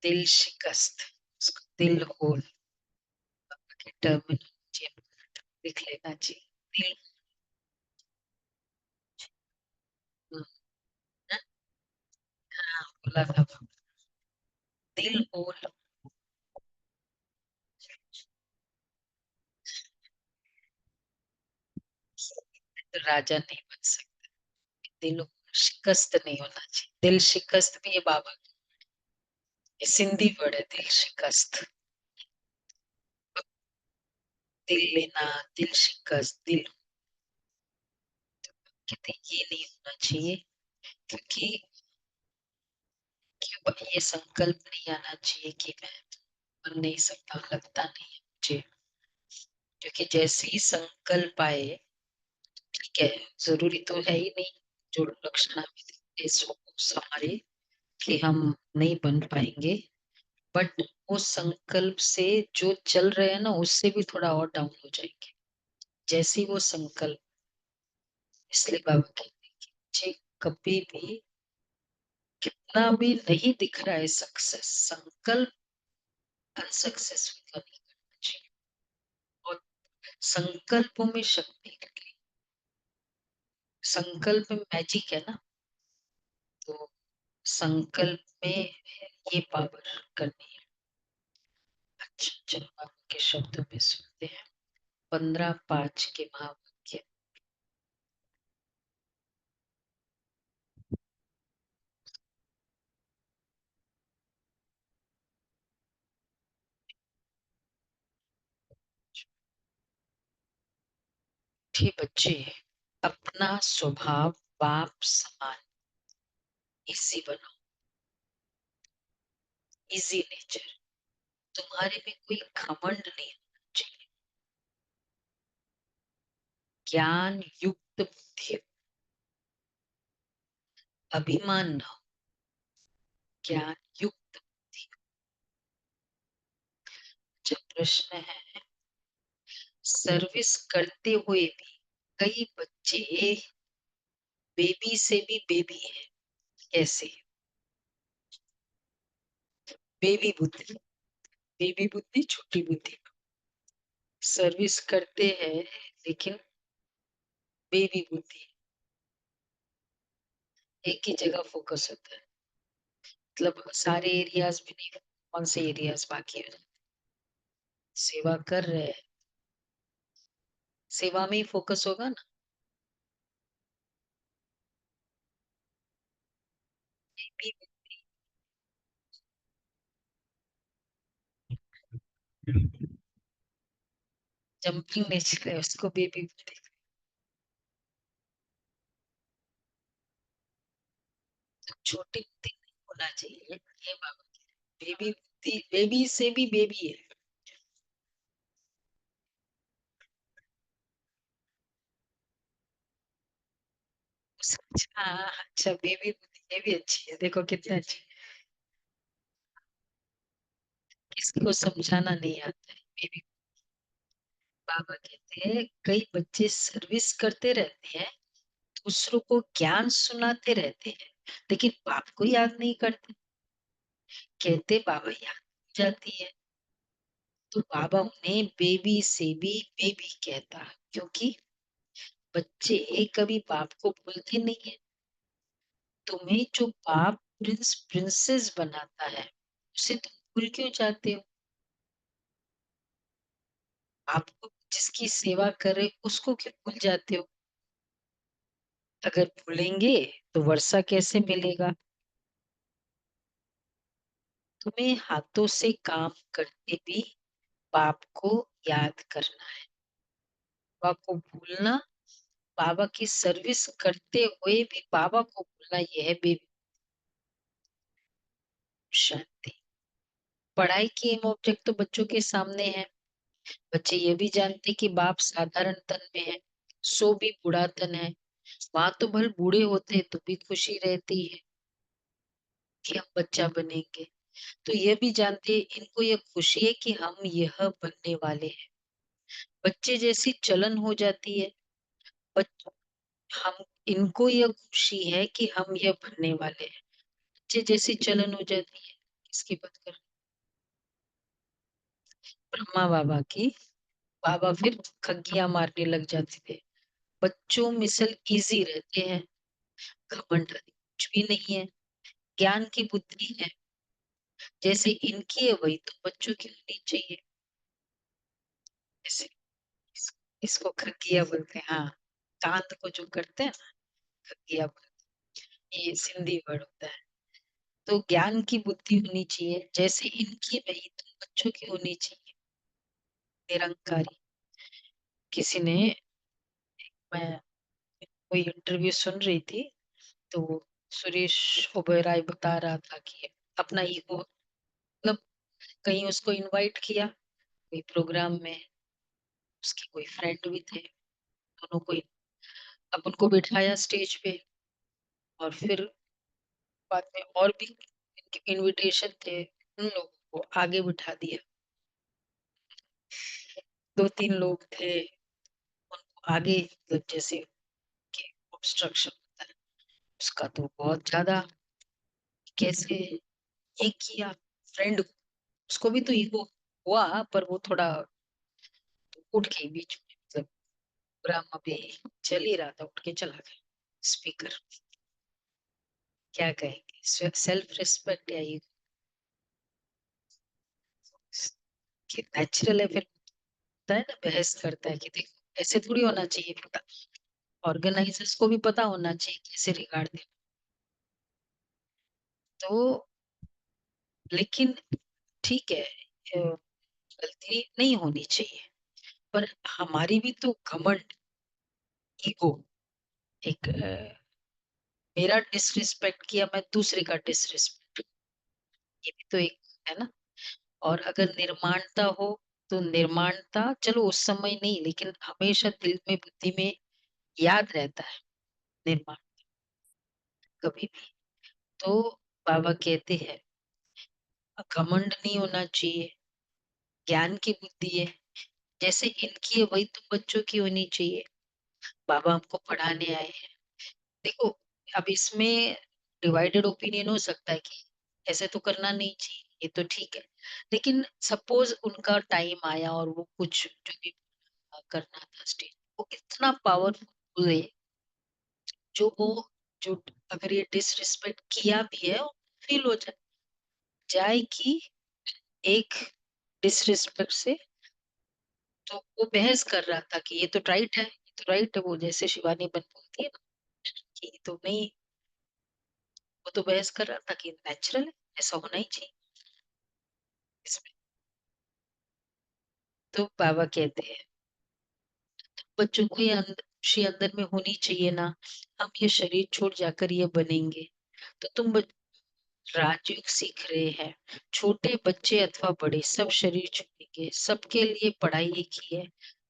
दिल शिकस्त, उसको दिल होल के टर्मिनोलॉजी लिख लेना चाहिए। दिल, हम्म, हाँ, बोला था दिल होल। तो राजा नहीं बन सकता। दिल शिकस्त नहीं होना चाहिए। दिल शिकस्त भी ये बाबा, ये सिंधी वर्ड है, दिल शिकस्त। दिल लेना, दिल शिकस्त, दिल, कहते ये नहीं होना चाहिए। क्योंकि ये संकल्प नहीं आना चाहिए कि मैं बन नहीं सकता, लगता नहीं है मुझे। क्योंकि जैसे ही संकल्प आए, ठीक है, जरूरी तो है ही नहीं जो लक्षण हमें दिखते हमारे कि हम नहीं बन पाएंगे, बट वो संकल्प से जो चल रहे हैं ना, उससे भी थोड़ा और डाउन हो जाएंगे जैसे ही वो संकल्प। इसलिए बाबा कहते हैं कि मुझे कभी भी कितना भी नहीं दिख रहा है सक्सेस, संकल्प अनसक्सेसफुल का नहीं करना चाहिए। और संकल्पों में शक्ति है, संकल्प में मैजिक है ना। तो संकल्प में ये पावर करनी है। अच्छा, चलो बाबा के शब्दों में सुनते हैं 15-5 के महावाक्य। ठीक बच्चे, अपना स्वभाव बाप समान इसी बनाओ, इजी नेचर। तुम्हारे में कोई घमंड नहीं होना चाहिए, ज्ञान युक्त बुद्धि, अभिमान न हो, ज्ञान युक्त बुद्धि। जब प्रश्न है, सर्विस करते हुए भी कई बच्चे बेबी से भी बेबी है। कैसे? बेबी बुद्धि, बेबी बुद्धि, छोटी बुद्धि, सर्विस करते हैं लेकिन बेबी बुद्धि, एक ही जगह फोकस होता है। मतलब सारे एरियाज में नहीं, कौन से एरियाज बाकी है, सेवा कर रहे हैं, सेवा में ही फोकस होगा ना। बेबी, जंपिंग नेचर है उसको बेबी बुद्धि। तो छोटी बुद्धि नहीं होना चाहिए ये बाबा, बेबी बुद्धि, बेबी से भी बेबी है। हाँ, अच्छा, बेबी बुद्धि ये भी अच्छी है, देखो कितनी अच्छी। किसी को समझाना नहीं आता है बेबी। बाबा कहते हैं कई बच्चे सर्विस करते रहते हैं, दूसरों को ज्ञान सुनाते रहते हैं, लेकिन बाप को याद नहीं करते। कहते बाबा याद नहीं जाती है। तो बाबा उन्हें बेबी से भी बेबी कहता, क्योंकि बच्चे कभी बाप को भूलते नहीं है। तुम्हें जो बाप प्रिंस प्रिंसेस बनाता है, उसे तुम भूल क्यों जाते हो? आपको जिसकी सेवा करे उसको क्यों भूल जाते हो? अगर भूलेंगे तो वर्षा कैसे मिलेगा? तुम्हें हाथों से काम करके भी बाप को याद करना है। बाबा को भूलना, बाबा की सर्विस करते हुए भी बाबा को भूलना, यह है बेबी। शांति, पढ़ाई की एम ऑब्जेक्ट तो बच्चों के सामने है। बच्चे ये भी जानते कि बाप साधारण तन में है, सो भी बूढ़ा तन है। वहां तो भले बूढ़े होते हैं तो भी खुशी रहती है कि हम बच्चा बनेंगे। तो ये भी जानते हैं, इनको ये खुशी है कि हम यह बनने वाले हैं। बच्चे जैसी चलन हो जाती है, बच, हम, इनको यह खुशी है कि हम यह बनने वाले हैं। बच्चे जैसी चलन हो जाती है, किसकी बात कर? ब्रह्मा बाबा की। बाबा फिर खग्गियां मारने लग जाते थे। बच्चों मिसल इजी रहते हैं, घमंड कुछ भी नहीं है, ज्ञान की बुद्धि है, जैसे इनकी है वही तो बच्चों की होनी चाहिए। ऐसे इस, इसको खग्गिया बोलते हैं। हाँ, कांद को जो करते हैं ना, खग्गिया बोलते हैं। ये सिंधी वर्ड होता है। तो ज्ञान की बुद्धि होनी चाहिए, जैसे इनकी वही तो बच्चों की होनी चाहिए, निरंकारी। किसी ने, मैं कोई इंटरव्यू सुन रही थी, तो सुरेश ओबेरॉय बता रहा था कि अपना ईगो, मतलब कहीं उसको इनवाइट किया कोई प्रोग्राम में, उसके कोई फ्रेंड भी थे, दोनों को अब उनको बिठाया स्टेज पे, और फिर बाद में और भी इनविटेशन थे, उन लोगों को आगे बिठा दिया। दो तीन लोग थे, उनको आगे, मतलब जैसे कि ऑब्स्ट्रक्शन होता है उसका, तो बहुत ज्यादा कैसे ये किया फ्रेंड, उसको भी तो ईगो हुआ, पर वो थोड़ा उठ के बीच में, मतलब प्रोग्राम अभी चल ही रहा था, उठ के चला गया स्पीकर। क्या कहेंगे, सेल्फ रिस्पेक्ट या ईगो? नेचुरल है फिर, होता है ना, बहस करता है कि देखो ऐसे थोड़ी होना चाहिए, पता ऑर्गेनाइजर्स को भी पता होना चाहिए कैसे रिगार्ड देना। तो लेकिन ठीक है, गलती नहीं होनी चाहिए, पर हमारी भी तो घमंड, ईगो, एक मेरा डिसरिस्पेक्ट किया, मैं दूसरे का डिसरिस्पेक्ट, ये भी तो एक है ना। और अगर निर्माणता हो, तो निर्माणता चलो उस समय नहीं, लेकिन हमेशा दिल में बुद्धि में याद रहता है निर्माण, कभी भी। तो बाबा कहते हैं घमंड नहीं होना चाहिए, ज्ञान की बुद्धि है, जैसे इनकी है वही तो बच्चों की होनी चाहिए। बाबा हमको पढ़ाने आए हैं, देखो, अब इसमें डिवाइडेड ओपिनियन हो सकता है कि ऐसे तो करना नहीं चाहिए, ये तो ठीक है, लेकिन सपोज उनका टाइम आया और वो कुछ जो भी करना था स्टेज, वो इतना पावरफुल है, जो वो, जो अगर ये डिसरिस्पेक्ट किया भी है, फील हो जाए, जाए कि एक डिसरिस्पेक्ट से, तो वो बहस कर रहा था कि ये तो राइट है, ये तो राइट है, वो जैसे शिवानी बन बोलती है ना कि ये तो नहीं, वो तो बहस कर रहा था कि नेचुरल है, ऐसा होना ही चाहिए इसमें। तो बाबा कहते हैं बच्चों को ये खुशी अंदर में होनी चाहिए ना, हम ये शरीर छोड़ जाकर ये बनेंगे, तो तुम राजयोग सीख रहे हैं, छोटे बच्चे अथवा बड़े सब शरीर छोड़ेंगे, सबके लिए पढ़ाई एक ही है।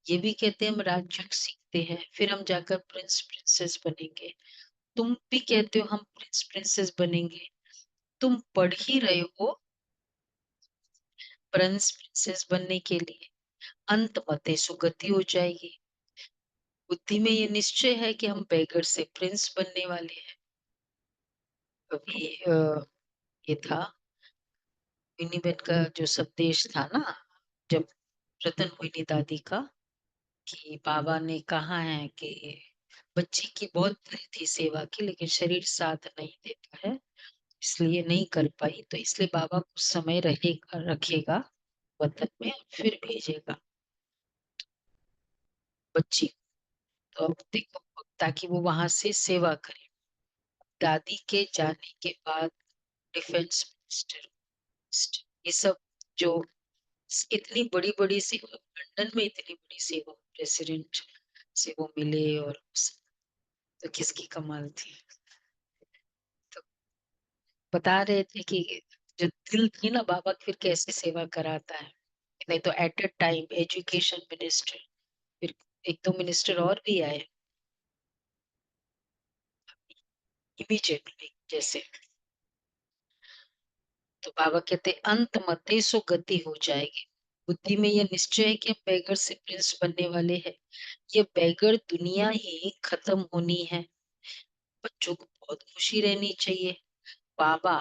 ये भी कहते हैं हम राजयोग सीखते हैं, फिर हम जाकर प्रिंस प्रिंसेस बनेंगे। तुम भी कहते हो हम प्रिंस प्रिंसेस बनेंगे, तुम पढ़ ही रहे हो प्रिंस प्रिंसेस बनने के लिए, अंत मते सुगति हो जाएगी। बुद्धि में ये निश्चय है कि हम बैगर से प्रिंस बनने वाले हैं। अभी ये था विनिबेन का जो संदेश था ना, जब रतन हुई दादी का, कि बाबा ने कहा है कि बच्ची की बहुत दिल थी सेवा की, लेकिन शरीर साथ नहीं देता है, इसलिए नहीं कर पाई, तो इसलिए बाबा कुछ समय रहेगा, रखेगा वतन में, फिर भेजेगा बच्ची। तो अब देखो, ताकि वो वहां से सेवा करे। दादी के जाने के बाद डिफेंस मिनिस्टर, ये सब जो इतनी बड़ी बड़ी सेवा, लंदन में इतनी बड़ी सेवा, प्रेसिडेंट से वो मिले, और तो किसकी कमाल थी। तो बता रहे थे कि जो दिल थी ना बाबा, फिर कैसे सेवा कराता है। नहीं तो at a time education minister, फिर एक दो मिनिस्टर और भी आए इमीडिएटली जैसे। तो बाबा कहते अंत मते सो गति हो जाएगी। बुद्धि में यह निश्चय है कि हम बैगर से प्रिंस बनने वाले हैं, ये बैगर दुनिया ही खत्म होनी है। बच्चों को बहुत खुशी रहनी चाहिए। बाबा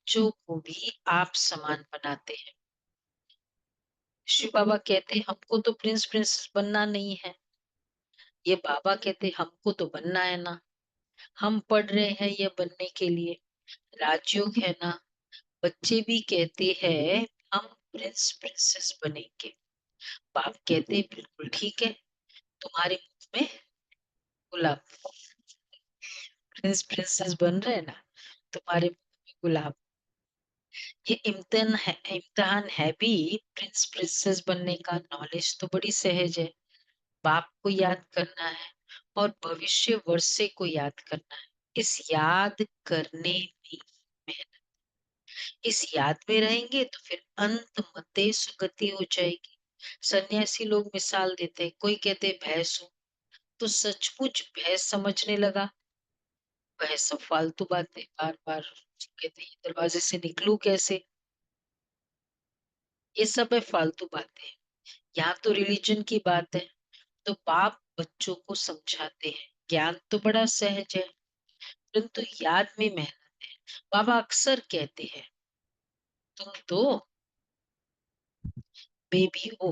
बच्चों को भी आप समान बनाते हैं। शिव बाबा कहते हमको तो प्रिंस प्रिंसेस बनना नहीं है, ये बाबा कहते हमको तो बनना है ना, हम पढ़ रहे हैं ये बनने के लिए, राजयोग है ना। बच्चे भी कहते हैं हम प्रिंस प्रिंसेस बनेंगे, बाप कहते बिल्कुल ठीक है, तुम्हारे मुंह में गुलाब, प्रिंस प्रिंसेस बन रहे हैं ना, तुम्हारे मुंह में गुलाब। ये इम्तिहान है भी प्रिंस प्रिंसेस बनने का। नॉलेज तो बड़ी सहज है, बाप को याद करना है और भविष्य वर्षे को याद करना है। इस याद करने में, इस याद में रहेंगे तो फिर अंत मते सुगति हो जाएगी। सन्यासी लोग मिसाल देते हैं, कोई कहते भैंस हूं, तो सचमुच भैंस समझने लगा, वह सब फालतू बातें बार बार कहते हैं, दरवाजे से निकलूं कैसे, ये सब है फालतू बातें। यहाँ तो रिलीजन की बात है, तो बाप बच्चों को समझाते हैं। ज्ञान तो बड़ा सहज है, परंतु याद में मेहनत है। बाबा अक्सर कहते हैं तुम तो बेबी हो,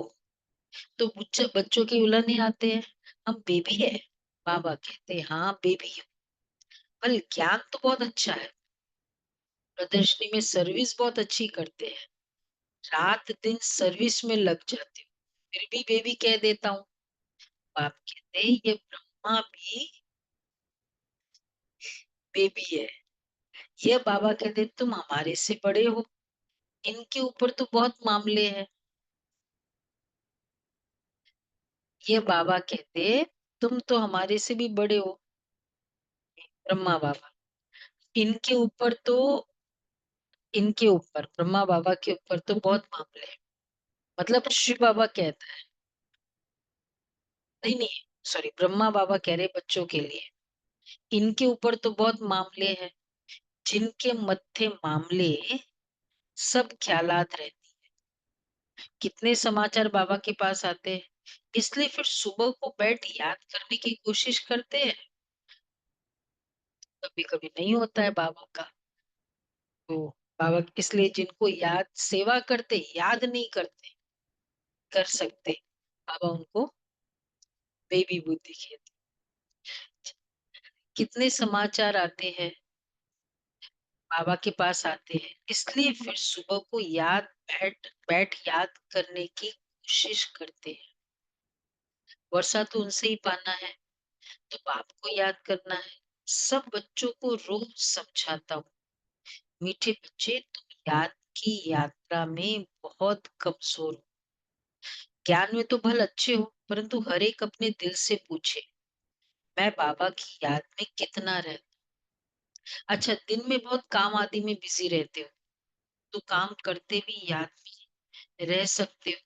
तो बच्चों के उलझने आते हैं, हम बेबी है। बाबा कहते हैं हाँ बेबी हो, पर ज्ञान तो बहुत अच्छा है, प्रदर्शनी में सर्विस बहुत अच्छी करते हैं, रात दिन सर्विस में लग जाते हो, फिर भी बेबी कह देता हूँ। बाप कहते हैं ये ब्रह्मा भी बेबी है। ये बाबा कहते तुम हमारे से बड़े हो, इनके ऊपर तो बहुत मामले हैं। ये बाबा कहते तुम तो हमारे से भी बड़े हो, ब्रह्मा बाबा, इनके ऊपर तो, इनके ऊपर ब्रह्मा बाबा के ऊपर तो बहुत मामले हैं। मतलब शिव बाबा कहता है, नहीं नहीं, सॉरी, ब्रह्मा बाबा कह रहे बच्चों के लिए, इनके ऊपर तो बहुत मामले हैं, जिनके मत्थे मामले सब ख्यालात रहते, कितने समाचार बाबा के पास आते हैं, इसलिए फिर सुबह को बैठ याद करने की कोशिश करते हैं, कभी कभी नहीं होता है बाबा का। तो बाबा इसलिए जिनको याद सेवा करते याद नहीं करते कर सकते, बाबा उनको बेबी बुद्धि कहते। कितने समाचार आते हैं बाबा के पास आते हैं, इसलिए फिर सुबह को याद बैठ बैठ याद करने की कोशिश करते हैं। वर्षा तो उनसे ही पाना है, तो बाप को याद करना है। सब बच्चों को रोज समझाता हूँ, मीठे बच्चे तुम याद की यात्रा में बहुत कमजोर हो, ज्ञान में तो भले अच्छे हो, परंतु हर एक अपने दिल से पूछे मैं बाबा की याद में कितना रहता। अच्छा, दिन में बहुत काम आदि में बिजी रहते हो, तो काम करते भी याद में रह सकते हो।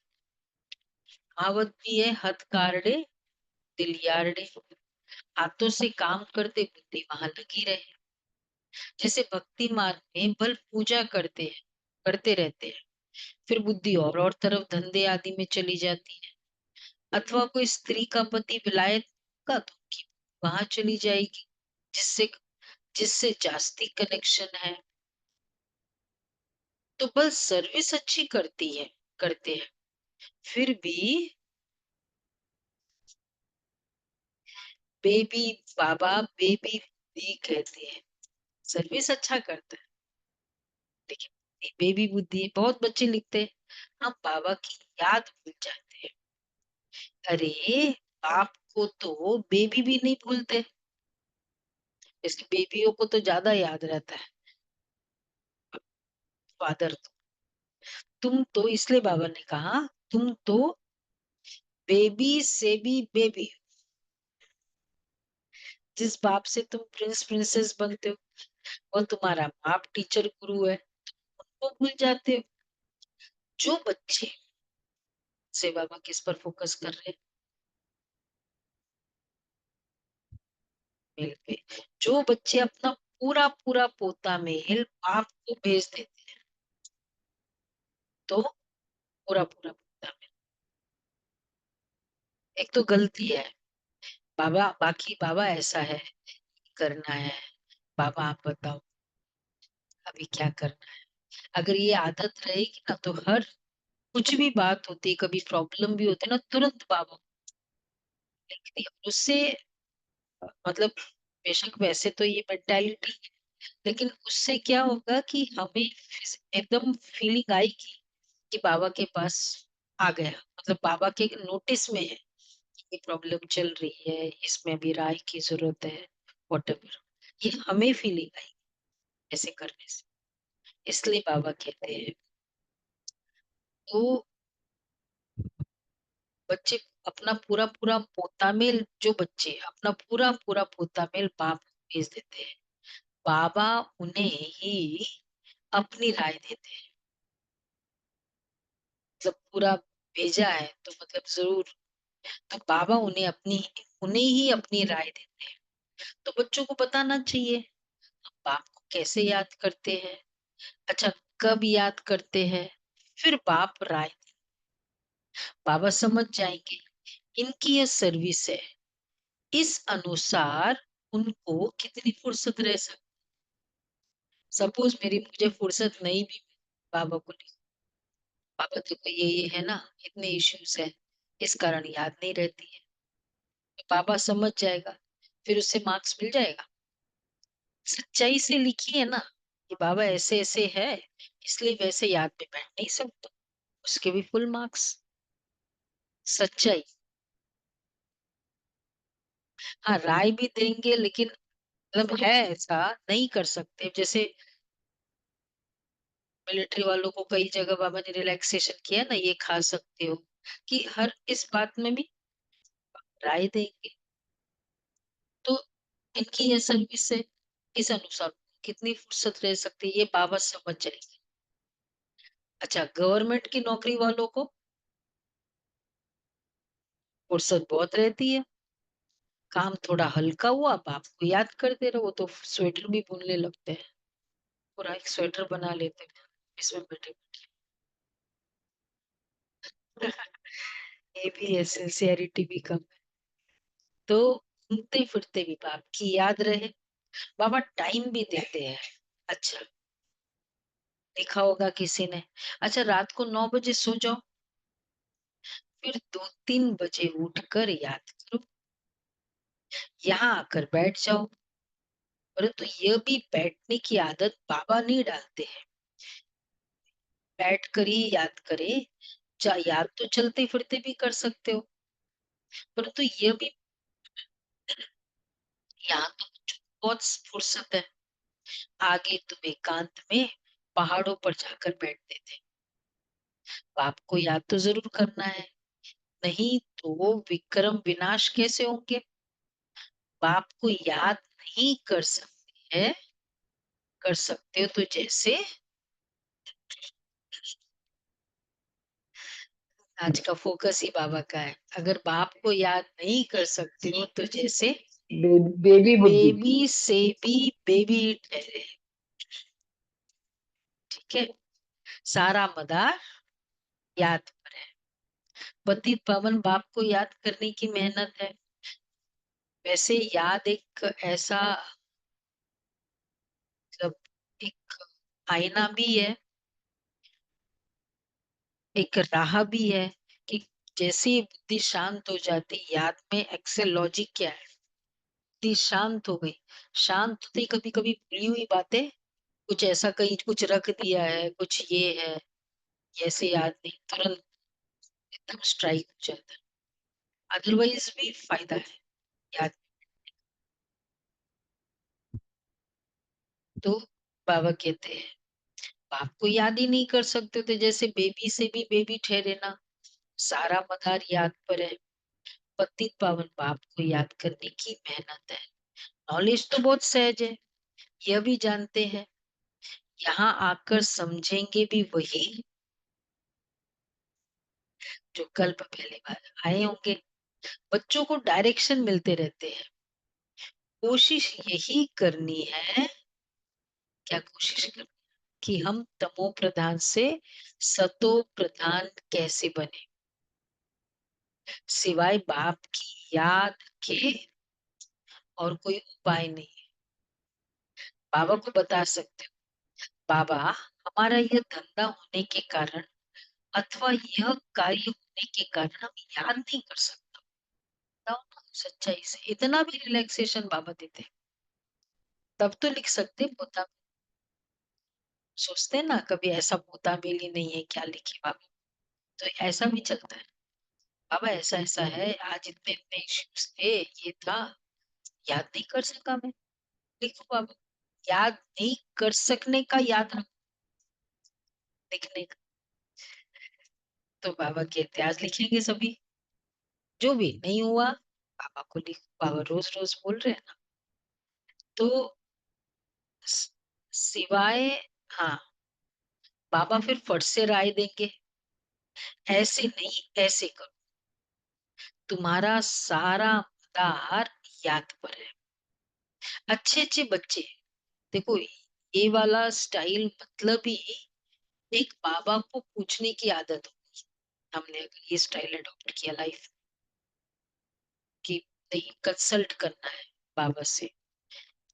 कहावत भी है, हथ कारडे दिल यारडे, हाथों से काम करते बुद्धि वहां लगी रहे। जैसे भक्ति मार्ग में बल पूजा करते रहते हैं, फिर बुद्धि और तरफ धंधे आदि में चली जाती है। अथवा कोई स्त्री का पति विलायत का, तो उनकी वहां चली जाएगी, जिससे जिससे जास्ती कनेक्शन है। तो बस सर्विस अच्छी करते हैं, फिर भी बेबी बाबा बेबी भी कहते हैं, सर्विस अच्छा करता है, लेकिन बेबी बुद्धि, बहुत बच्चे लिखते हैं हम बाबा की याद भूल जाते हैं। अरे बाप को तो बेबी भी नहीं भूलते, इसलिए बेबियों को तो ज्यादा याद रहता है, फादर तो, तुम तो, इसलिए बाबा ने कहा तुम तो बेबी से भी बेबी, जिस बाप से तुम प्रिंस प्रिंसेस बनते हो वो तुम्हारा बाप टीचर गुरु है, वो भूल जाते हो। जो बच्चे से बाबा किस पर फोकस कर रहे हैं, मेल पे, जो बच्चे अपना पूरा पूरा पोता मेल बाप को भेज देते हैं, तो पूरा पूरा पोता मेल, एक तो गलती है, बाबा बाकी बाबा ऐसा है करना है, बाबा आप बताओ, अभी क्या करना है। अगर ये आदत रहेगी ना तो हर कुछ भी बात होती है, कभी प्रॉब्लम भी होती है ना, तुरंत बाबा को लिखती है। उससे मतलब बेशक वैसे तो ये मेंटालिटी, लेकिन उससे क्या होगा कि हमें एकदम फीलिंग आएगी कि बाबा के पास आ गया, मतलब बाबा के नोटिस में है, ये प्रॉब्लम चल रही है, इसमें भी राय की जरूरत है, व्हाटएवर, ये हमें फीलिंग आई ऐसे करने से। इसलिए बाबा कहते हैं तो बच्चे अपना पूरा पूरा पोतामेल, जो बच्चे अपना पूरा पूरा पोतामेल बाप को भेज देते हैं, बाबा उन्हें ही अपनी राय देते हैं। मतलब पूरा भेजा है तो मतलब जरूर, तो बाबा उन्हें ही अपनी राय देते हैं। तो बच्चों को बताना चाहिए बाप को कैसे याद करते हैं, अच्छा कब याद करते हैं, फिर बाप राय, बाबा समझ जाएंगे इनकी ये सर्विस है, इस अनुसार उनको कितनी फुर्सत रह सकती। सपोज मुझे फुर्सत नहीं भी, बाबा को नहीं, पापा देखो ये है ना, इतने इश्यूज है, इस कारण याद नहीं रहती है, तो पापा समझ जाएगा, फिर उससे मार्क्स मिल जाएगा। सच्चाई से लिखी है ना कि बाबा ऐसे ऐसे है, इसलिए वैसे याद में बैठ नहीं सकता, उसके भी फुल मार्क्स। सच्चाई। हाँ राय भी देंगे, लेकिन मतलब है ऐसा, नहीं कर सकते। जैसे मिलिट्री वालों को कई जगह बाबा ने रिलैक्सेशन किया ना, ये खा सकते हो, कि हर इस बात में भी राय देंगे। तो इनकी ये सर्विस है, इस अनुसार कितनी फुर्सत रह सकती है ये बाबा समझ जाएंगे। अच्छा गवर्नमेंट की नौकरी वालों को फुर्सत बहुत रहती है, काम थोड़ा हल्का हुआ बाप को याद करते रहो, वो तो स्वेटर भी बुनने लगते हैं, पूरा एक स्वेटर बना लेते हैं इसमें बैठे बैठे। ये भी है, सिंसियरिटी भी कम है। तो घूमते फिरते भी बाप की याद रहे, बाबा टाइम भी देते हैं। अच्छा देखा होगा किसी ने, अच्छा रात को 9 बजे सो जाओ, फिर 2-3 बजे उठकर याद करो, यहाँ आकर बैठ जाओ। परंतु यह भी बैठने की आदत बाबा नहीं डालते हैं, बैठ कर ही याद करे, याद तो चलते फिरते भी कर सकते हो, परंतु यह भी, यहाँ तो बहुत फुर्सत है, आगे तुम एकांत में पहाड़ों पर जाकर बैठते थे, बाप को याद तो जरूर करना है, नहीं तो वो विक्रम विनाश कैसे होंगे। बाप को याद नहीं कर सकते हैं, कर सकते हो तो जैसे, आज का फोकस ही बाबा का है, अगर बाप को याद नहीं कर सकते हो तो जैसे बेबी बुद्धि। बेबी से भी बेबी ठहरे। ठीक है, सारा मदार याद पर है, पतित पावन बाप को याद करने की मेहनत है। वैसे याद एक ऐसा, मतलब एक आईना भी है, एक राह भी है, कि जैसे ही बुद्धि शांत हो जाती, याद में एक्सेल लॉजिक क्या है, बुद्धि शांत हो गई, शांत होते कभी कभी भूली हुई बातें, कुछ ऐसा कहीं कुछ रख दिया है, कुछ ये है, ऐसे याद नहीं, तुरंत एकदम स्ट्राइक हो जाता है। अदरवाइज भी फायदा है याद। तो बाबा कहते हैं बाप को याद ही नहीं कर सकते, तो जैसे बेबी से भी बेबी ठहरे ना, सारा मदार याद पर है, पतित पावन बाप को याद करने की मेहनत है। नॉलेज तो बहुत सहज है, यह भी जानते हैं, यहाँ आकर समझेंगे भी वही जो कल्प पहले बार आए होंगे। बच्चों को डायरेक्शन मिलते रहते हैं, कोशिश यही करनी है, क्या कोशिश करनी, कि हम तमो प्रधान से सतो प्रधान कैसे बने, सिवाय बाप की याद के और कोई उपाय नहीं है। बाबा को बता सकते हो, बाबा, हमारा यह धंधा होने के कारण अथवा यह कार्य होने के कारण हम याद नहीं कर सकता। बताओ ना, सच्चाई से इतना भी रिलैक्सेशन बाबा देते हैं, तब तो लिख सकते पोता। सोचते हैं ना कभी ऐसा पोता मिली नहीं है, क्या लिखे बाबा। तो ऐसा भी चलता है, बाबा ऐसा ऐसा है, आज इतने इतने इश्यूज थे, ये था, याद नहीं कर सका मैं। लिखो बाबा, याद नहीं कर सकने का याद रखो, लिखने का। तो बाबा के इतिहास लिखेंगे सभी, जो भी नहीं हुआ बाबा को लिख। बाबा रोज रोज बोल रहे हैं ना। तो सिवाय, हाँ, बाबा फिर फट से राय देंगे, ऐसे नहीं ऐसे करो, तुम्हारा सारा मदार याद पर है। अच्छे अच्छे बच्चे, देखो ये वाला स्टाइल मतलब ही एक बाबा को पूछने की आदत होगी। हमने अगर ये स्टाइल अडॉप्ट किया लाइफ की, नहीं कंसल्ट करना है बाबा से,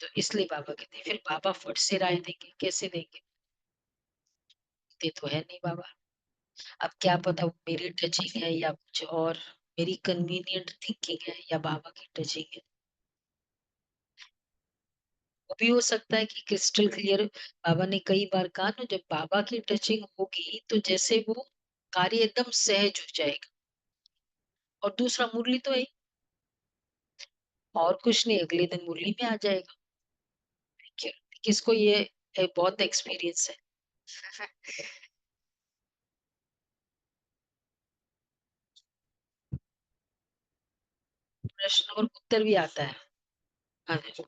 तो इसलिए बाबा कहते हैं। फिर बाबा फट से राय देंगे, कैसे देंगे, ये तो है नहीं बाबा। अब क्या पता वो मेरी टचिंग है या कुछ और, मेरी कन्वीनियंट थिंकिंग है या बाबा की टचिंग है। वो भी हो सकता है कि क्रिस्टल क्लियर बाबा ने कई बार कहा ना, जब बाबा की टचिंग होगी तो जैसे वो कार्य एकदम सहज हो जाएगा। और दूसरा मुरली तो है, और कुछ नहीं, अगले दिन मुरली में आ जाएगा। क्यों? किसको ये बहुत एक्सपीरियंस है। प्रश्न और उत्तर भी आता है। हाँ जी,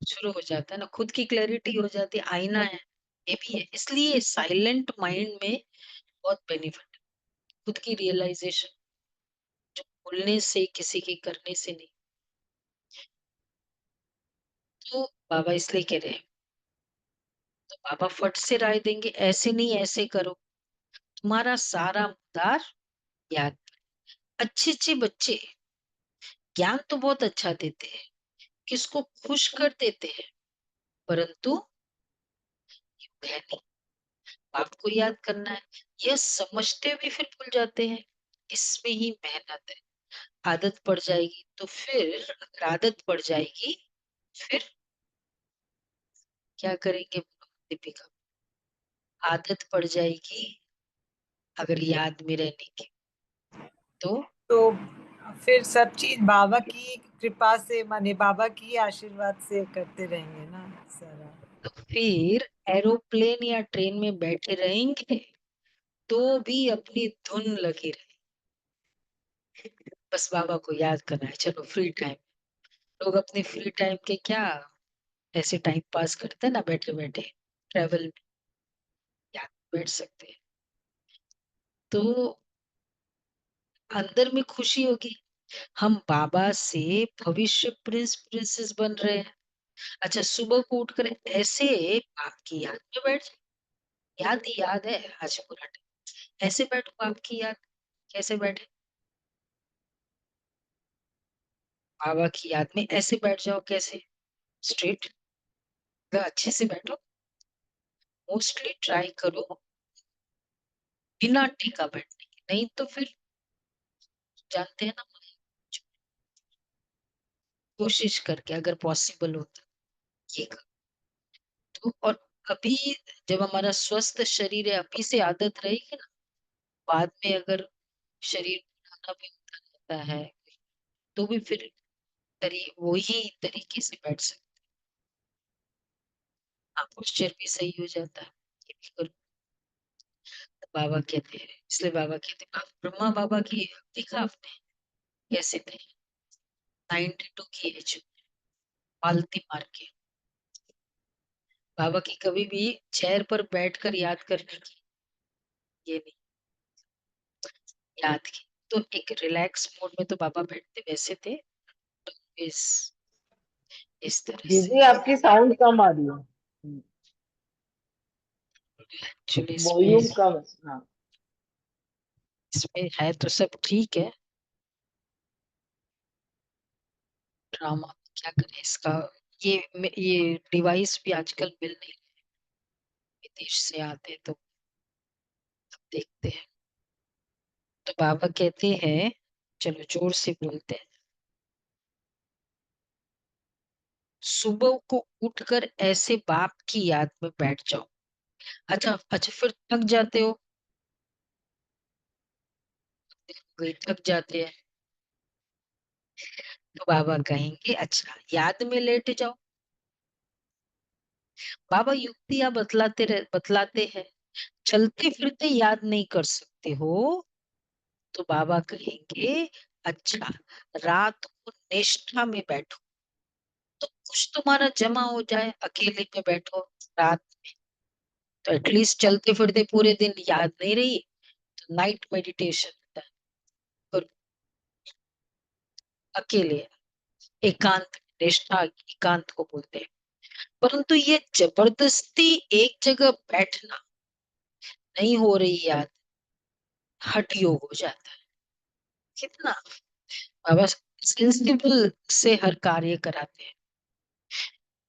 शुरू हो जाता है ना, खुद की क्लैरिटी हो जाती है, आईना है। ये भी है, इसलिए साइलेंट माइंड में बहुत बेनिफिट, खुद की रियलाइजेशन, जो बोलने से किसी के करने से नहीं। तो बाबा इसलिए कह रहे हैं, तो बाबा फट से राय देंगे, ऐसे नहीं ऐसे करो, तुम्हारा सारा मुदार याद। अच्छे अच्छे बच्चे ज्ञान तो बहुत अच्छा देते हैं, किसको खुश कर देते हैं, परंतु है नहीं, आपको याद करना है, यह समझते हुए फिर भूल जाते हैं। इसमें ही मेहनत है। आदत पड़ जाएगी तो फिर, अगर आदत पड़ जाएगी फिर क्या करेंगे दीपिका, आदत पड़ जाएगी अगर याद में रहने की, तो तो फिर सब चीज बाबा की कृपा से, माने बाबा की आशीर्वाद से करते रहेंगे ना सारा। फिर एरोप्लेन या ट्रेन में बैठे रहेंगे तो भी अपनी धुन लगी रहे, बस बाबा को याद करना है। चलो फ्री टाइम, लोग अपने फ्री टाइम के क्या ऐसे टाइम पास करते हैं ना, बैठे बैठे ट्रेवल में, याद बैठ सकते हैं। तो अंदर में खुशी होगी, हम बाबा से भविष्य प्रिंस प्रिंसेस बन रहे हैं। अच्छा, सुबह को उठकर ऐसे आपकी याद में बैठ जाए, याद ही याद है आज पूरा दिन, ऐसे बैठो आपकी याद, कैसे बैठे, बाबा की याद में ऐसे बैठ जाओ, कैसे, स्ट्रेट, अच्छे से बैठो। मोस्टली ट्राई करो बिना टीका बैठने की, नहीं तो फिर जानते हैं ना, कोशिश करके अगर पॉसिबल हो तो ये करो। तो और अभी जब हमारा स्वस्थ शरीर है, अभी से आदत रहेगी ना, बाद में अगर शरीर पुराना भी होता रहता है तो भी फिर वही तरीके से बैठ सकते, पोस्चर भी सही हो जाता है। ये भी करो। तो बाबा कहते हैं, इसलिए बाबा कहते हैं, ब्रह्मा बाबा की देखा आपने कैसे थे, 92 की एज, पालती मार के। बाबा की कभी भी चेयर पर बैठकर याद करने की ये नहीं, याद की तो एक रिलैक्स मोड में तो बाबा बैठते वैसे थे। तो इस तरह से दीदी आपकी साउंड कम आ रही है, एक्चुअली इसमें वॉल्यूम कम है। हाँ, इसमें है तो सब ठीक है, ड्रामा क्या करें इसका। ये डिवाइस भी आजकल मिल नहीं, विदेश से आते तो देखते हैं। तो बाबा कहते हैं, चलो जोर से बोलते हैं, सुबह को उठकर ऐसे बाप की याद में बैठ जाओ। अच्छा अच्छा, फिर थक जाते हो, फिर थक जाते हैं, तो बाबा कहेंगे अच्छा याद में लेट जाओ। बाबा युक्तियां बतलाते हैं, चलते फिरते याद नहीं कर सकते हो, तो बाबा कहेंगे अच्छा रात को निष्ठा में बैठो, तो कुछ तुम्हारा जमा हो जाए, अकेले में बैठो रात, तो एटलीस्ट चलते फिरते पूरे दिन याद नहीं रही, तो नाइट मेडिटेशन होता है, और अकेले एकांत, निष्ठा एकांत को बोलते हैं। परंतु ये जबरदस्ती एक जगह बैठना नहीं हो रही याद, हठ योग हो जाता है। कितना बाबा सेंसिबल से हर कार्य कराते हैं,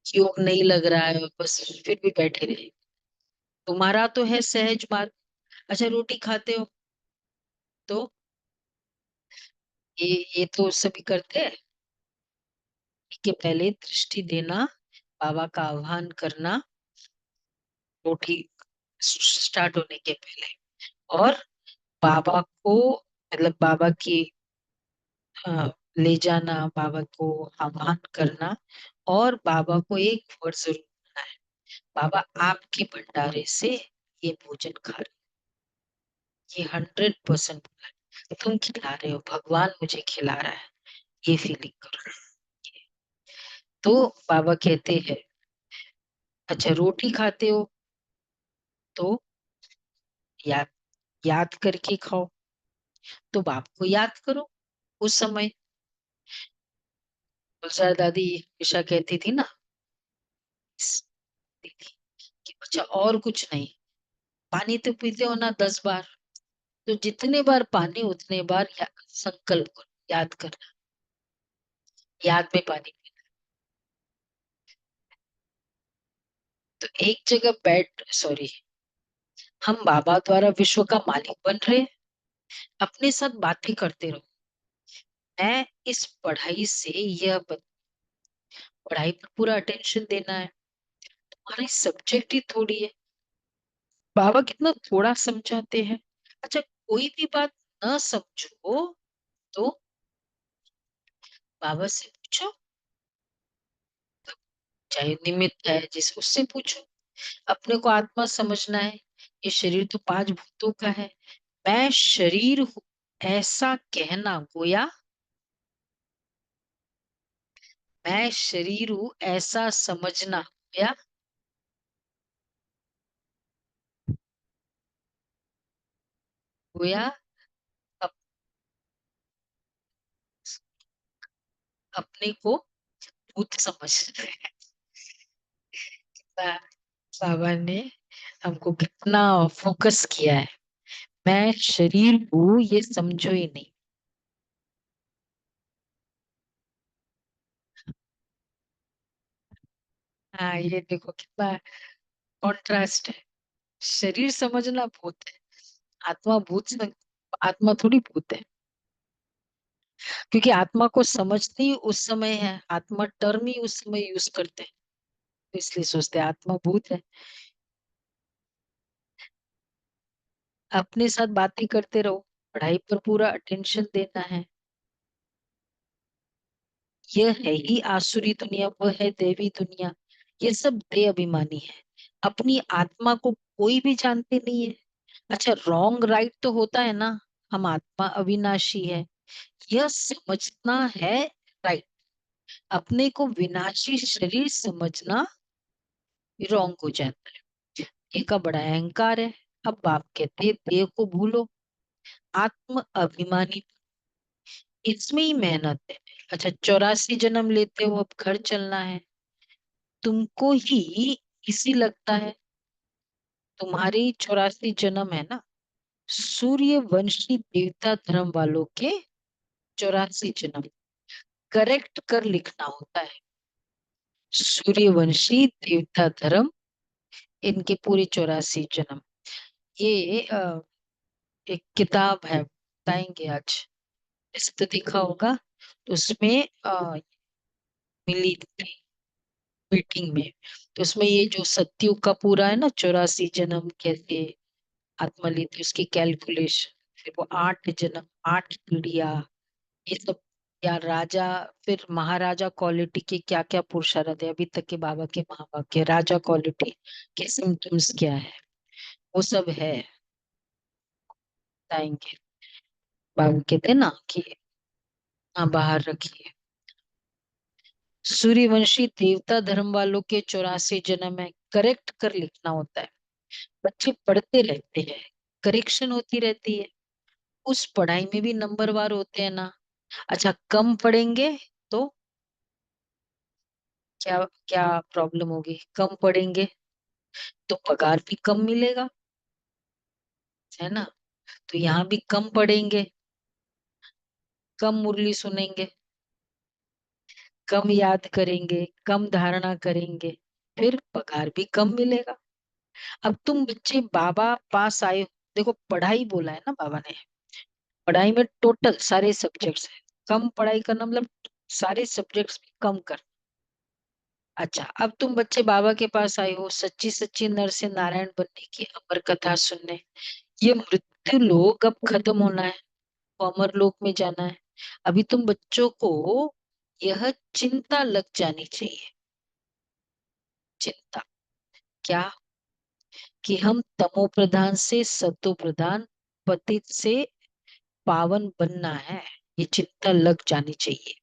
योग नहीं लग रहा है बस फिर भी बैठे रहे, तुम्हारा तो है सहज मार्ग। अच्छा रोटी खाते हो तो ये तो सभी करते हैं कि पहले दृष्टि देना, बाबा का आह्वान करना रोटी स्टार्ट होने के पहले, और बाबा को मतलब बाबा की ले जाना, बाबा को आह्वान करना, और बाबा को एक वर्ड जरूर करना है, बाबा आपके भंडारे से ये भोजन खा रहे, ये 100% तुम खिला रहे हो, भगवान मुझे खिला रहा है, ये फीलिंग करो। तो बाबा कहते हैं अच्छा रोटी खाते हो तो याद याद करके खाओ, तो बाप को याद करो उस समय। गुलजार दादी हमेशा कहती थी ना, दीदी कि अच्छा और कुछ नहीं, पानी तो पीते हो ना 10 बार, तो जितने बार पानी उतने बार संकल्प करो, याद करना, याद में पानी पीना। तो एक जगह बैठ सॉरी, हम बाबा द्वारा विश्व का मालिक बन रहे हैं, अपने साथ बातें करते रहो, मैं इस पढ़ाई से पढ़ाई पर पूरा अटेंशन देना है, तुम्हारी सब्जेक्ट ही थोड़ी है, बाबा कितना थोड़ा समझाते हैं। अच्छा कोई भी बात न समझो तो बाबा से पूछो, चाहे निमित्त है जिस उससे पूछो, अपने को आत्मा समझना है, ये शरीर तो 5 भूतों का है, मैं शरीर हूं ऐसा कहना गोया, मैं शरीर हूं ऐसा समझना गोया, गोया अप, अपने को भूत समझ रहे हैं। बाबा ने हमको कितना फोकस किया है, मैं शरीर हूँ ये समझो ही नहीं। हाँ ये देखो कितना कॉन्ट्रास्ट है, शरीर समझना भूत है, आत्मा आत्मा थोड़ी भूत है, क्योंकि आत्मा को समझते ही उस समय है, आत्मा टर्म ही उस समय यूज करते हैं, तो इसलिए सोचते हैं आत्मा भूत है। अपने साथ बातें करते रहो, पढ़ाई पर पूरा अटेंशन देना है, यह है ही आसुरी दुनिया, वह है देवी दुनिया, ये सब दे अभिमानी है, अपनी आत्मा को कोई भी जानते नहीं है। अच्छा रॉन्ग राइट तो होता है ना, हम आत्मा अविनाशी है, यह समझना है राइट, अपने को विनाशी शरीर समझना रॉन्ग हो जाता है, ये का बड़ा अहंकार है। अब बाप कहते हैं देह को भूलो, आत्म अभिमानी, इसमें ही मेहनत है। अच्छा 84 जन्म लेते हो, अब घर चलना है, तुमको ही इसी लगता है, तुम्हारी 84 जन्म है ना, सूर्य वंशी देवता धर्म वालों के 84 जन्म करेक्ट कर लिखना होता है, सूर्यवंशी, देवता धर्म, इनके पूरे 84 जन्म। ये एक किताब है, बताएंगे आज। इसे तो देखा होगा, तो उसमें मिली थी मीटिंग में। तो उसमें ये जो सत्युग का पूरा है ना, 84 जन्म कैसे आत्मा ली थी, उसकी कैलकुलेशन, फिर वो 8 जन्म, 8 पीढ़ियां, ये सब, या राजा, फिर महाराजा क्वालिटी के क्या क्या पुरुषार्थ है अभी तक के बाबा के महावाक्य, राजा क्वालिटी के सिम्टम्स क्या है, वो सब है, बताएंगे। बाबा कहते हैं ना कि हाँ बाहर रखिए। सूर्यवंशी देवता धर्म वालों के 84 जन्म है, करेक्ट कर लिखना होता है। बच्चे पढ़ते रहते हैं, करेक्शन होती रहती है, उस पढ़ाई में भी नंबरवार होते हैं ना। अच्छा, कम पढ़ेंगे तो क्या क्या प्रॉब्लम होगी? कम पढ़ेंगे तो पगार भी कम मिलेगा, है ना। तो यहाँ भी कम पढ़ेंगे, कम मुरली सुनेंगे, कम याद करेंगे, कम धारणा करेंगे, फिर पगार भी कम मिलेगा। अब तुम बच्चे बाबा पास आए, देखो पढ़ाई बोला है ना बाबा ने, पढ़ाई में टोटल सारे सब्जेक्ट्स है, कम पढ़ाई करना मतलब सारे सब्जेक्ट्स भी कम कर। अच्छा, अब तुम बच्चे बाबा के पास आए हो सच्ची सच्ची नर से नारायण बनने की अमर कथा सुनने। ये मृत्यु लोक अब खत्म होना है, तो अमर लोक में जाना है। अभी तुम बच्चों को यह चिंता लग जानी चाहिए, चिंता क्या, कि हम तमो प्रधान से सतो प्रधान, पतित से पावन बनना है, ये चिंता लग जानी चाहिए।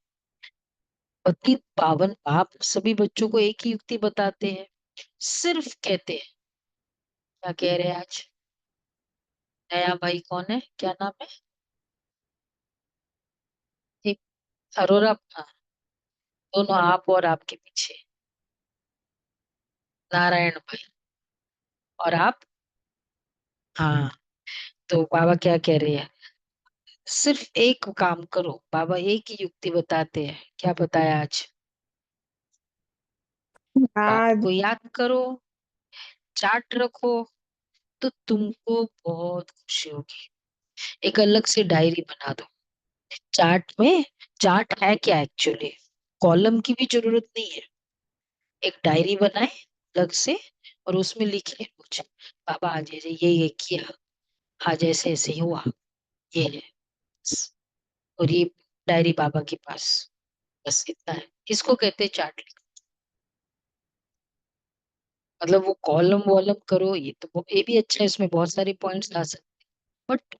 पतित पावन बाप सभी बच्चों को एक ही युक्ति बताते हैं, सिर्फ कहते हैं, क्या कह रहे हैं आज? नया भाई कौन है, क्या नाम है? एक अरोरा, हाँ, दोनों आप और आपके पीछे नारायण भाई, और आप, हाँ। तो बाबा क्या कह रहे हैं? सिर्फ एक काम करो, बाबा एक ही युक्ति बताते हैं, क्या बताया आज? बाबा हाँ को याद करो, चार्ट रखो, तो तुमको बहुत खुशी होगी। एक अलग से डायरी बना दो, चार्ट में, चार्ट है क्या एक्चुअली, कॉलम की भी जरूरत नहीं है, एक डायरी बनाए अलग से, और उसमें लिखे कुछ, बाबा आज ऐसे ये किया, आज ऐसे ऐसे ही हुआ, ये है, बस। और ये डायरी बाबा के पास, बस इतना है, इसको कहते हैं चार्ट। मतलब वो कॉलम वॉलम करो, ये तो ये भी अच्छा है, इसमें बहुत सारे पॉइंट्स ला सकते, बट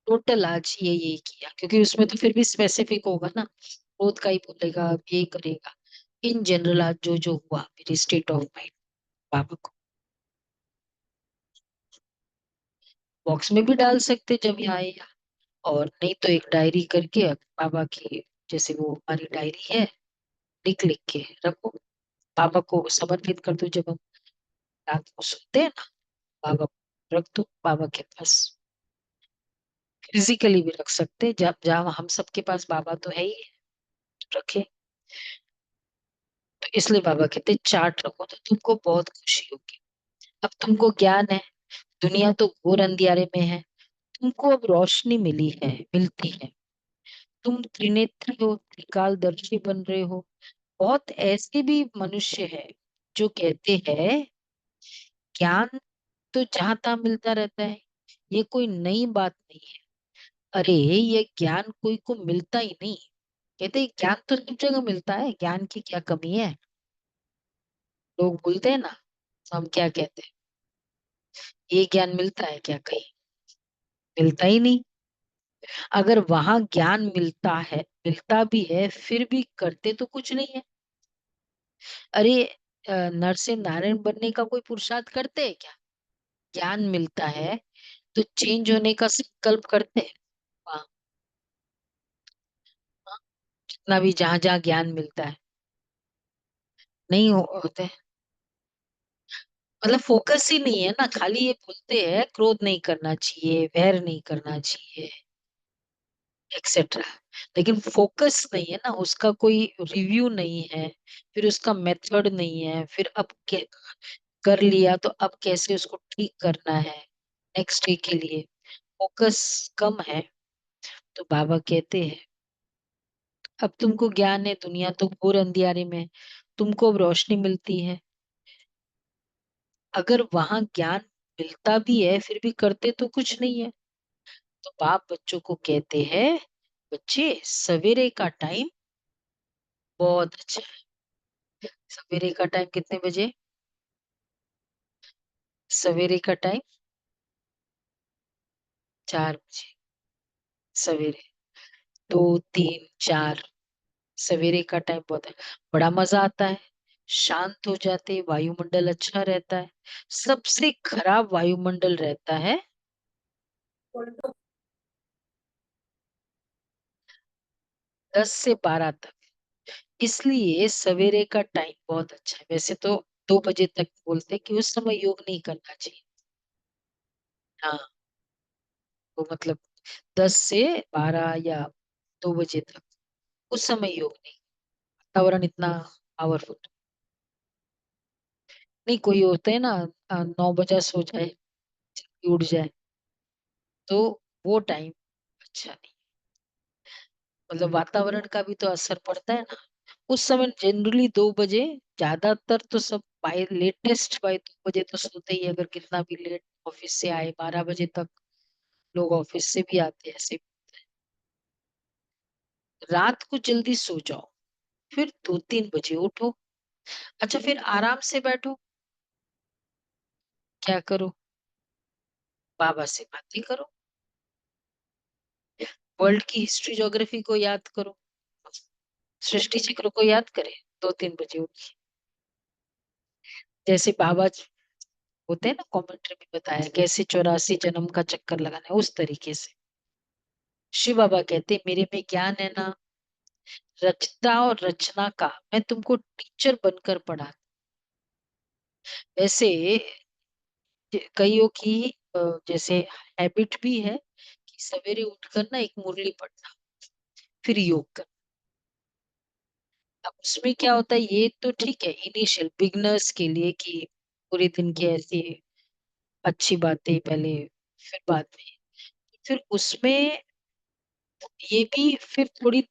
टोटल आज ये किया, क्योंकि उसमें तो फिर भी स्पेसिफिक होगा ना, क्रोध का ही बोलेगा, ये करेगा। इन जनरल आज जो जो हुआ मेरी स्टेट ऑफ माइंड, बाबा को बॉक्स में भी डाल सकते जब यहाँ आए, और नहीं तो एक डायरी करके बाबा की, जैसे वो हमारी डायरी है, लिख लिख के रखो, बाबा को समर्पित कर दो। जब हम रात को सोते हैं ना, बाबा को रख दो बाबा के पास, फिजिकली भी रख सकते हैं, जब जहाँ हम सबके पास बाबा तो है ही, रखे। तो इसलिए बाबा कहते हैं चार्ट रखो, तो तुमको बहुत खुशी होगी। अब तुमको ज्ञान है, दुनिया तो घोर अंधियारे में है, तुमको अब रोशनी मिली है, मिलती है। तुम त्रिनेत्री हो, त्रिकालदर्शी बन रहे हो। बहुत ऐसे भी मनुष्य है जो कहते हैं ज्ञान तो जहां तहां मिलता रहता है, ये कोई नई बात नहीं है। अरे ये ज्ञान कोई को मिलता ही नहीं, कहते हैं, ज्ञान तो सब जगह मिलता है, ज्ञान की क्या कमी है। लोग बोलते हैं ना, तो हम क्या कहते हैं, ये ज्ञान मिलता है क्या कहीं? मिलता ही नहीं। अगर वहां ज्ञान मिलता है, मिलता भी है, फिर भी करते तो कुछ नहीं है। अरे नर से नारायण बनने का कोई पुरुषार्थ करते हैं क्या? ज्ञान मिलता है तो चेंज होने का संकल्प करते हैं। हाँ, हाँ, जितना भी जहां जहां ज्ञान मिलता है, नहीं होते, मतलब फोकस ही नहीं है ना, खाली ये बोलते हैं क्रोध नहीं करना चाहिए, वैर नहीं करना चाहिए, एक्सेट्रा। लेकिन फोकस नहीं है ना, उसका कोई रिव्यू नहीं है, फिर उसका मेथड नहीं है, फिर अब कर लिया तो अब कैसे उसको ठीक करना है नेक्स्ट डे के लिए, फोकस कम है। तो बाबा कहते हैं अब तुमको ज्ञान है, दुनिया तो घोर अंधियारे में है, तुमको अब रोशनी मिलती है। अगर वहां ज्ञान मिलता भी है फिर भी करते तो कुछ नहीं है। तो बाप बच्चों को कहते हैं बच्चे सवेरे का टाइम बहुत अच्छा है। सवेरे का टाइम कितने बजे? सवेरे का टाइम 4 बजे। सवेरे 2 3 4, सवेरे का टाइम बहुत है, बड़ा मजा आता है, शांत हो जाते, वायुमंडल अच्छा रहता है। सबसे खराब वायुमंडल रहता है 10 से 12 तक। इसलिए सवेरे का टाइम बहुत अच्छा है। वैसे तो 2 बजे तक बोलते हैं कि उस समय योग नहीं करना चाहिए। हाँ, तो मतलब 10 से 12 या 2 बजे तक उस समय योग नहीं, वातावरण इतना पावरफुल नहीं। कोई होते हैं ना 9 बजे सो जाए, उठ जाए, तो वो टाइम अच्छा नहीं। मतलब वातावरण का भी तो असर पड़ता है ना। उस समय जनरली 2 बजे, ज्यादातर तो सब बाय लेटेस्ट बाय 2 बजे तो सोते ही है, अगर कितना भी लेट ऑफिस से आए 12 बजे तक लोग ऑफिस से भी आते हैं ऐसे। रात को जल्दी सो जाओ, फिर 2 3 बजे उठो। अच्छा, फिर आराम से बैठो, क्या करो? बाबा से बातें करो, वर्ल्ड की हिस्ट्री ज्योग्राफी को याद करो, सृष्टि चक्र को याद करें। 2 3 बजे उठिए, जैसे बाबा होते हैं ना, कमेंट्री में बताया कैसे 84 जन्म का चक्कर लगाना है, उस तरीके से। शिव बाबा कहते मेरे में ज्ञान है ना, रचता और रचना का मैं तुमको टीचर बनकर पढ़ा। वैसे कईयों की जैसे हैबिट भी है कि सवेरे उठकर ना एक मुरली पढ़ना, फिर योग करना। अब उसमें क्या होता है, ये तो ठीक है इनिशियल बिगनर्स के लिए कि पूरे दिन की ऐसी अच्छी बातें पहले, फिर बाद में, फिर उसमें ये भी फिर थोड़ी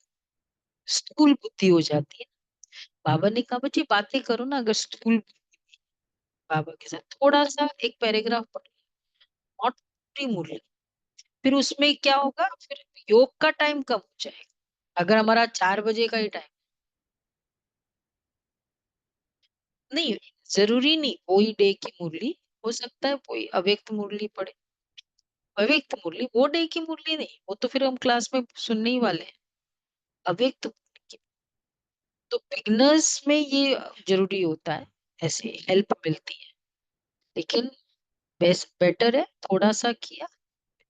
स्थूल बुद्धि हो जाती है। बाबा ने कहा बच्चे बातें करो ना, अगर स्थूल बाबा के साथ थोड़ा सा एक पैराग्राफ पढ़, नॉट पूरी मुरली। फिर उसमें क्या होगा, फिर योग का टाइम कम हो जाएगा। अगर हमारा 4 बजे का ही टाइम, नहीं जरूरी नहीं वही डे की मुरली, हो सकता है कोई अव्यक्त मुरली पढ़े। अव्यक्त मुरली वो डे की मुरली नहीं, वो तो फिर हम क्लास में सुनने ही वाले हैं। अव्यक्त मुरली। तो बिगनर्स में ये जरूरी होता है, ऐसे हेल्प मिलती है। लेकिन बेस्ट बेटर है थोड़ा सा किया,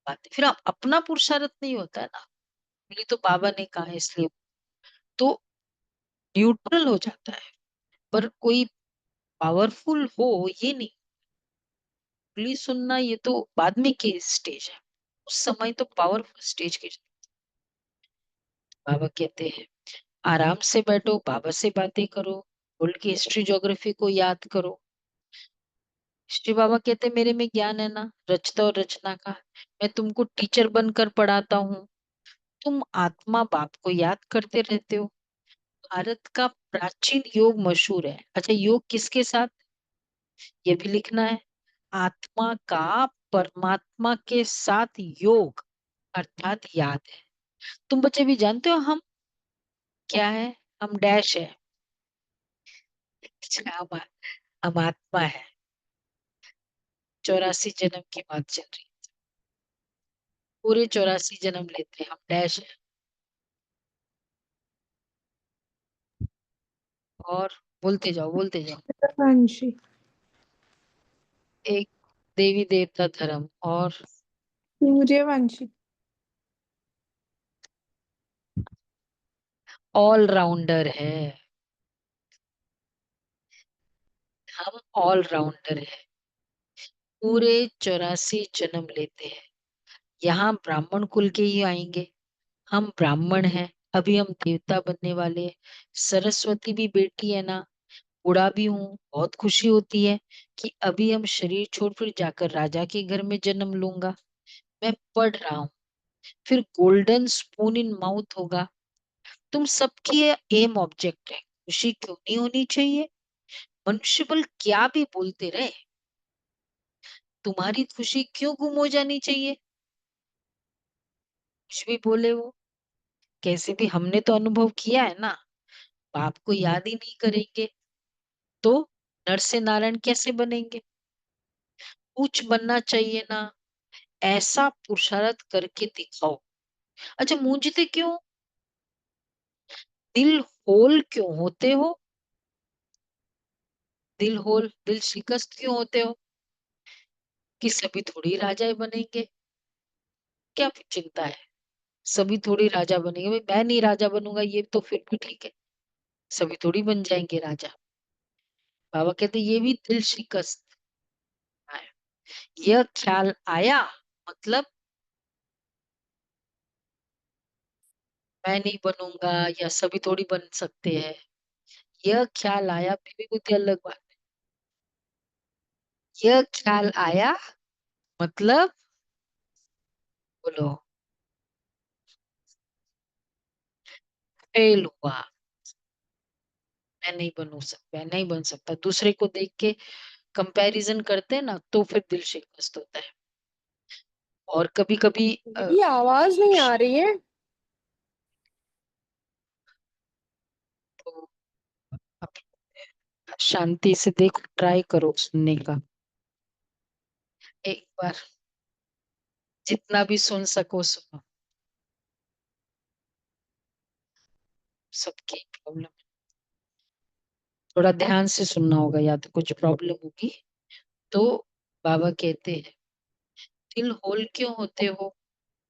बात फिर आप अपना पुरुषार्थ नहीं होता है ना, ये तो बाबा ने कहा है इसलिए। तो न्यूट्रल हो जाता है। पर कोई पावरफुल हो ये नहीं, प्लीज सुनना ये तो बाद में की स्टेज है, उस समय तो पावरफुल स्टेज की। बाबा कहते हैं आराम से बैठो, बाबा से बातें करो, वर्ल्ड की हिस्ट्री ज्योग्राफी को याद करो। श्री बाबा कहते मेरे में ज्ञान है ना, रचता और रचना का मैं तुमको टीचर बनकर पढ़ाता हूँ। तुम आत्मा बाप को याद करते रहते हो। भारत का प्राचीन योग मशहूर है। अच्छा, योग किसके साथ, ये भी लिखना है। आत्मा का परमात्मा के साथ योग अर्थात याद है। तुम बच्चे भी जानते हो हम क्या है, हम डैश है। अच्छा, हम आत्मा है, 84 जन्म की बात चल रही, पूरे 84 जन्म लेते हैं, हम डैश है। और बोलते जाओ बोलते जाओ। वंशी। एक देवी देवता धर्म और सूर्यवंशी। ऑल राउंडर है। हम ऑल राउंडर है, पूरे 84 जन्म लेते हैं। यहाँ ब्राह्मण कुल के ही आएंगे, हम ब्राह्मण हैं, अभी हम देवता बनने वाले हैं। सरस्वती भी बेटी है ना, बूढ़ा भी हूँ, बहुत खुशी होती है कि अभी हम शरीर छोड़ फिर जाकर राजा के घर में जन्म लूंगा। मैं पढ़ रहा हूँ, फिर गोल्डन स्पून इन माउथ होगा। तुम सबकी एम ऑब्जेक्ट है, खुशी क्यों नहीं होनी चाहिए? मनुष्य बल क्या भी बोलते रहे, तुम्हारी खुशी क्यों गुम हो जानी चाहिए? कुछ भी बोले वो, कैसे भी हमने तो अनुभव किया है ना, बाप को याद ही नहीं करेंगे तो नर से नारायण कैसे बनेंगे? कुछ बनना चाहिए ना, ऐसा पुरुषार्थ करके दिखाओ। अच्छा, मूंझते क्यों, दिल होल क्यों होते हो? दिल होल, दिल शिकस्त क्यों होते हो? कि सभी थोड़ी राजा बनेंगे, क्या चिंता है? सभी थोड़ी राजा बनेंगे, भाई मैं नहीं राजा बनूंगा ये तो फिर भी ठीक है, सभी थोड़ी बन जाएंगे राजा। बाबा कहते ये भी दिल शिकस्त है। यह ख्याल आया मतलब मैं नहीं बनूंगा या सभी थोड़ी बन सकते हैं, यह ख्याल आया, बीवी बुद्धि अलग बात। यह ख्याल आया मतलब, बोलो, फेल हुआ, मैं नहीं बनू सकता, मैं नहीं बन सकता। दूसरे को देख के कंपैरिजन करते हैं ना, तो फिर दिल शिकस्त होता है। और कभी कभी दीदी आवाज नहीं आ रही है। तो आप शांति से देखो, ट्राई करो सुनने का एक बार, जितना भी सुन सको सुनो, सबकी प्रॉब्लम। थोड़ा ध्यान से सुनना होगा, या तो कुछ प्रॉब्लम होगी। तो बाबा कहते हैं दिल होल क्यों होते हो,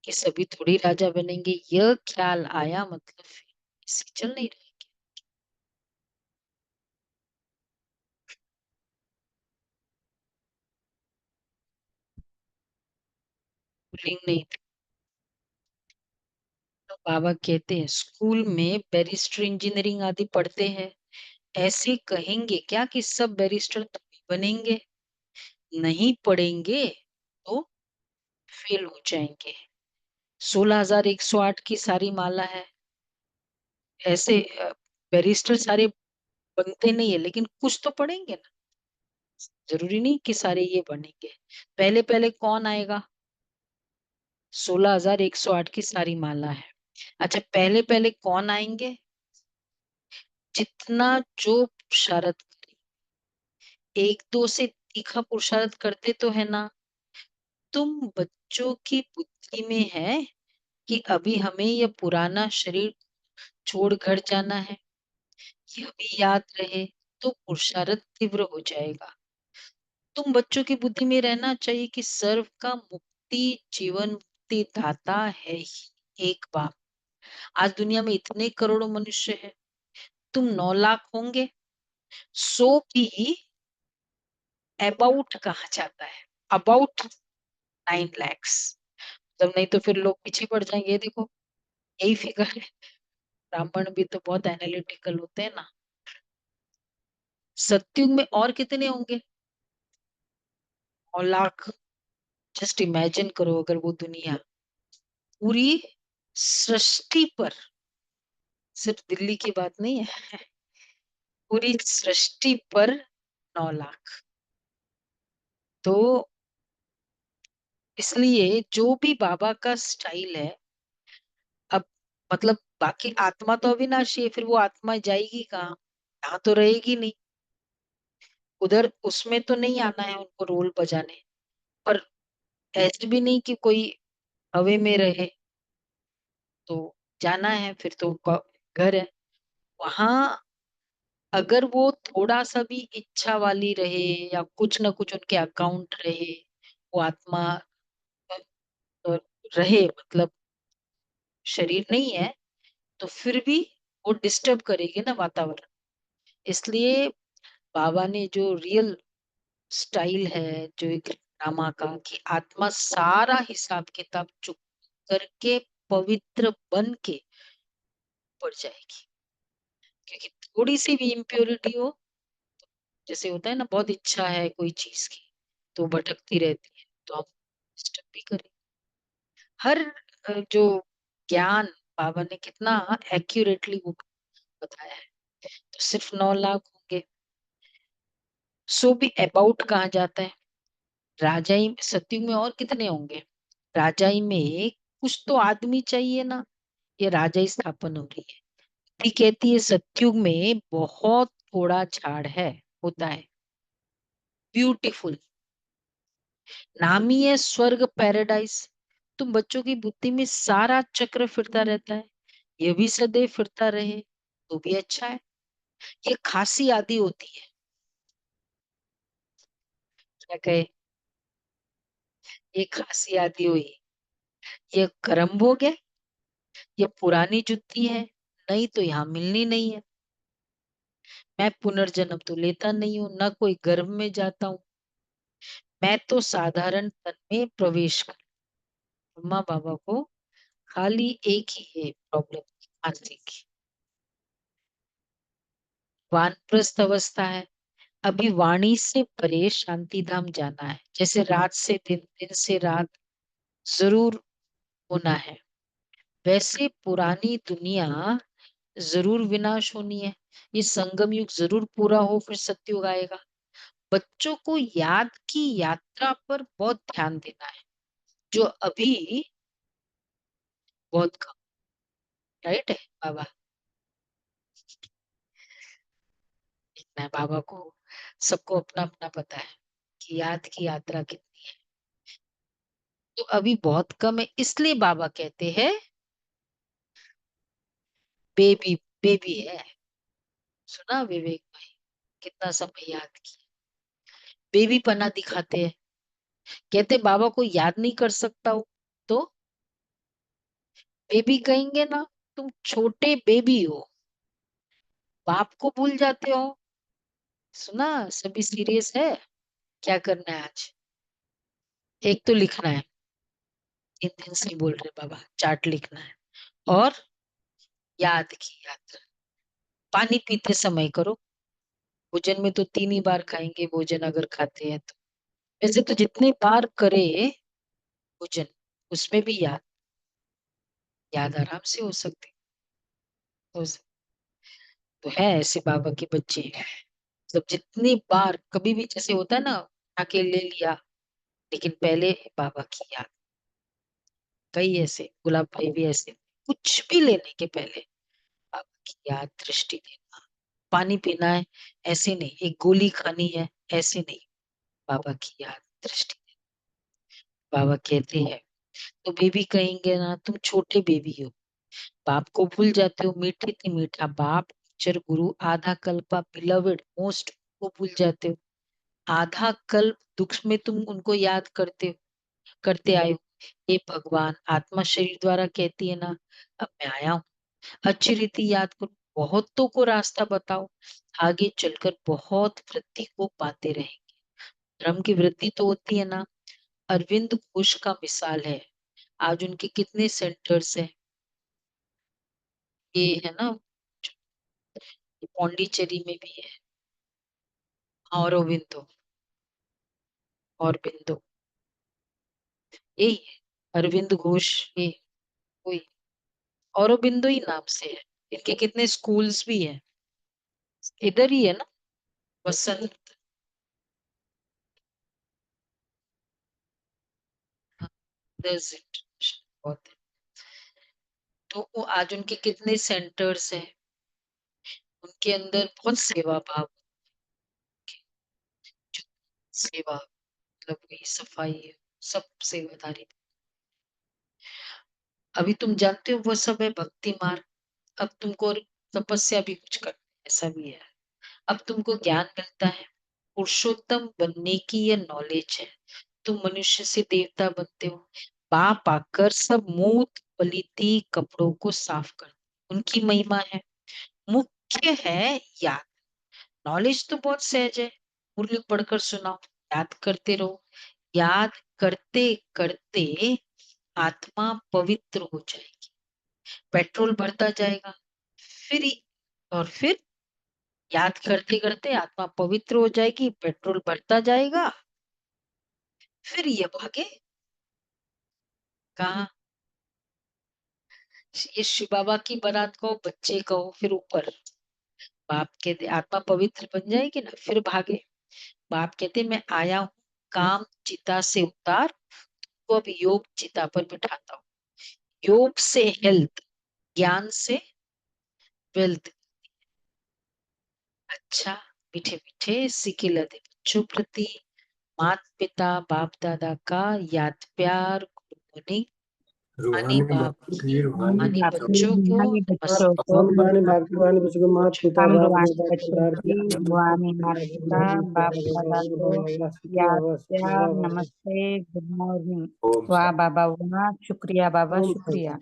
कि सभी थोड़ी राजा बनेंगे, यह ख्याल आया मतलब फिर इसे चल नहीं रहेंगे। लिंग नहीं थे। तो बाबा कहते हैं स्कूल में बैरिस्टर इंजीनियरिंग आदि पढ़ते हैं, ऐसे कहेंगे क्या कि सब बैरिस्टर तभी बनेंगे? नहीं पढ़ेंगे तो फेल हो जाएंगे। 16,108 की सारी माला है, ऐसे बैरिस्टर सारे बनते नहीं है, लेकिन कुछ तो पढ़ेंगे ना, जरूरी नहीं कि सारे ये बनेंगे। पहले पहले कौन आएगा? 16,108 की सारी माला है। अच्छा, पहले पहले कौन आएंगे? जितना जो पुरुषार्थ करे, एक दो से तीखा पुरुषार्थ करते तो है ना। तुम बच्चों की बुद्धि में है कि अभी हमें यह पुराना शरीर छोड़ घर जाना है, यह भी याद रहे तो पुरुषार्थ तीव्र हो जाएगा। तुम बच्चों की बुद्धि में रहना चाहिए कि सर्व का मुक्ति जीवन मुक्ति दाता है ही एक बाप। आज दुनिया में इतने करोड़ों मनुष्य है, तुम 9 लाख होंगे, सो भी अबाउट कहा जाता है, अबाउट 9 lakhs। तब नहीं तो फिर लोग पीछे पड़ जाएंगे, ये देखो यही फिगर है। ब्राह्मण भी तो बहुत एनालिटिकल होते हैं ना। सत्युग में और कितने होंगे? 9 लाख। जस्ट इमेजिन करो, अगर वो दुनिया पूरी सृष्टि पर, सिर्फ दिल्ली की बात नहीं है, पूरी सृष्टि पर 9 लाख। तो इसलिए जो भी बाबा का स्टाइल है, अब मतलब बाकी आत्मा तो अविनाशी है, फिर वो आत्मा जाएगी कहाँ? यहाँ तो रहेगी नहीं, उधर उसमें तो नहीं आना है उनको रोल बजाने। पर ऐसे भी नहीं कि कोई हवे में रहे, तो जाना है फिर तो घर है वहां। अगर वो थोड़ा सा भी इच्छा वाली रहे या कुछ ना कुछ उनके अकाउंट रहे, वो आत्मा अ, रहे, मतलब शरीर नहीं है, तो फिर भी वो डिस्टर्ब करेगी ना वातावरण। इसलिए बाबा ने जो रियल स्टाइल है, जो एक ड्रामा का, कि आत्मा सारा हिसाब किताब चुप करके पवित्र बन के बढ़ जाएगी। क्योंकि थोड़ी सी भी इम्प्योरिटी हो, जैसे होता है ना, बहुत इच्छा है कोई चीज की तो भटकती रहती है, तो आप डिस्टर्ब भी करें। हर जो ज्ञान बाबा ने कितना एक्यूरेटली वो बताया है। तो सिर्फ 9 लाख होंगे, सो भी अबाउट कहाँ जाता है? राजाई सत्युग में और कितने होंगे? राजाई में कुछ तो आदमी चाहिए ना, ये राजाई स्थापन हो रही है। भी कहती है सत्युग में बहुत थोड़ा झाड़ है, होता है ब्यूटीफुल, नाम ही है स्वर्ग पैराडाइज। तुम बच्चों की बुद्धि में सारा चक्र फिरता रहता है, ये भी सदैव फिरता रहे तो भी अच्छा है। ये खासी आदि होती है, क्या कहे, ये खासी आदि हुई, ये कर्म भोग है, ये पुरानी जुत्ती है, नहीं तो यहाँ मिलनी नहीं है। मैं पुनर्जन्म तो लेता नहीं हूँ, ना कोई गर्भ में जाता हूँ, मैं तो साधारण तन में प्रवेश कर। ब्रह्मा बाबा को खाली एक ही है प्रॉब्लम, खांसी की। वानप्रस्थ अवस्था है, अभी वाणी से परे शांति धाम जाना है। जैसे रात से दिन, दिन से रात जरूर होना है, वैसे पुरानी दुनिया जरूर विनाश होनी है। ये संगम युग जरूर पूरा हो, फिर सतयुग आएगा। बच्चों को याद की यात्रा पर बहुत ध्यान देना है, जो अभी बहुत कम, राइट है बाबा? इतना है बाबा को, सबको अपना अपना पता है कि याद की यात्रा कितनी है। तो अभी बहुत कम है, इसलिए बाबा कहते हैं बेबी, बेबी है। सुना विवेक भाई, कितना समय याद किया, बेबी पना दिखाते हैं। कहते बाबा को याद नहीं कर सकता हो तो बेबी कहेंगे ना, तुम छोटे बेबी हो, बाप को भूल जाते हो। सुना, सभी सीरियस है। क्या करना है आज? एक तो लिखना है, 3 दिन से बोल रहे बाबा, चार्ट लिखना है। और याद की यात्रा, पानी पीते समय करो। भोजन में तो 3 ही बार खाएंगे, भोजन अगर खाते हैं तो। वैसे तो जितने बार करे भोजन, उसमें भी याद, याद आराम से हो सकती, हो सक- तो है ऐसे बाबा के बच्चे। मतलब जितनी बार कभी भी जैसे होता है ना, आके ले लिया, लेकिन पहले बाबा की याद। कई ऐसे, गुलाब भाई भी ऐसे, कुछ भी लेने के पहले बाबा की याद, दृष्टि देना। पानी पीना है, ऐसे नहीं, एक गोली खानी है, ऐसे नहीं, बाबा की याद, दृष्टि। बाबा कहते हैं, तो बेबी कहेंगे ना, तुम छोटे बेबी हो, बाप को भूल जाते हो, मीठे से मीठा बाप, चर गुरु, आधा कल्पा बिलवड मोस्ट को भूल जाते हो। आधा कल्प दुख में तुम उनको याद करते हो, करते आए हो। हे भगवान, आत्मा शरीर द्वारा कहती है ना, अब मैं आया हूँ, अच्छी रीति याद करो, बहुतों को रास्ता बताओ, आगे चलकर बहुत वृद्धि को पाते रहेंगे। धर्म की वृद्धि तो होती है ना। अरविंद घोष का मिसाल है, आज उनके कितने सेंटर्स है। ये है ना, पौंडीचेरी में भी है, औरबिंदो, और बिंदु, यही है अरविंद घोष, ये कोई औरबिंदो ही नाम से है। इनके कितने स्कूल्स भी हैं, इधर ही है ना, बसंत, हाँ, there's it, बहुत है। तो वो आज उनके कितने सेंटर्स हैं, उनके अंदर बहुत सेवा भाव, सेवा मतलब वही सफाई, सब सेवादारी। अभी तुम जानते हो वो सब है भक्ति मार्ग। अब तुमको तपस्या भी कुछ करना है, ऐसा भी है। अब तुमको ज्ञान मिलता है, पुरुषोत्तम बनने की ये नॉलेज है। तुम मनुष्य से देवता बनते हो, पाप आकर सब मूत पलीती कपड़ों को साफ कर, उनकी महिमा है। मुख्य है याद। नॉलेज तो बहुत सहज है, मुरली पढ़कर सुनाओ, याद करते रहो। याद करते करते आत्मा पवित्र हो जाएगी, पेट्रोल भरता जाएगा, फिर और फिर याद करते करते आत्मा पवित्र हो जाएगी, पेट्रोल बढ़ता जाएगा, फिर ये भागे कहाँ? ये शिव बाबा की बारात कहो, बच्चे कहो, फिर ऊपर बाप कहते आत्मा पवित्र बन जाएगी ना, फिर भागे। बाप कहते मैं आया हूँ काम चिता से उतार, तो अब योग चिता पर बिठाता हूँ। योग से हेल्थ, ज्ञान से वेल्थ। अच्छा, मीठे मीठे सिके लदे बच्चों प्रति मात पिता बाप दादा का याद प्यार, गुड मॉर्निंग। रूहानी बापू रूहानी बच्चों को रूहानी बच्चों को हम रूहानी बापू रूहानी बच्चों को माता पिता हम बाप रूहानी दादा बच्चों परिवार की रूहानी माता पिता बाप दादा को याद प्यार नमस्ते गुड मॉर्निंग। वाह बाबा वाह, शुक्रिया बाबा शुक्रिया।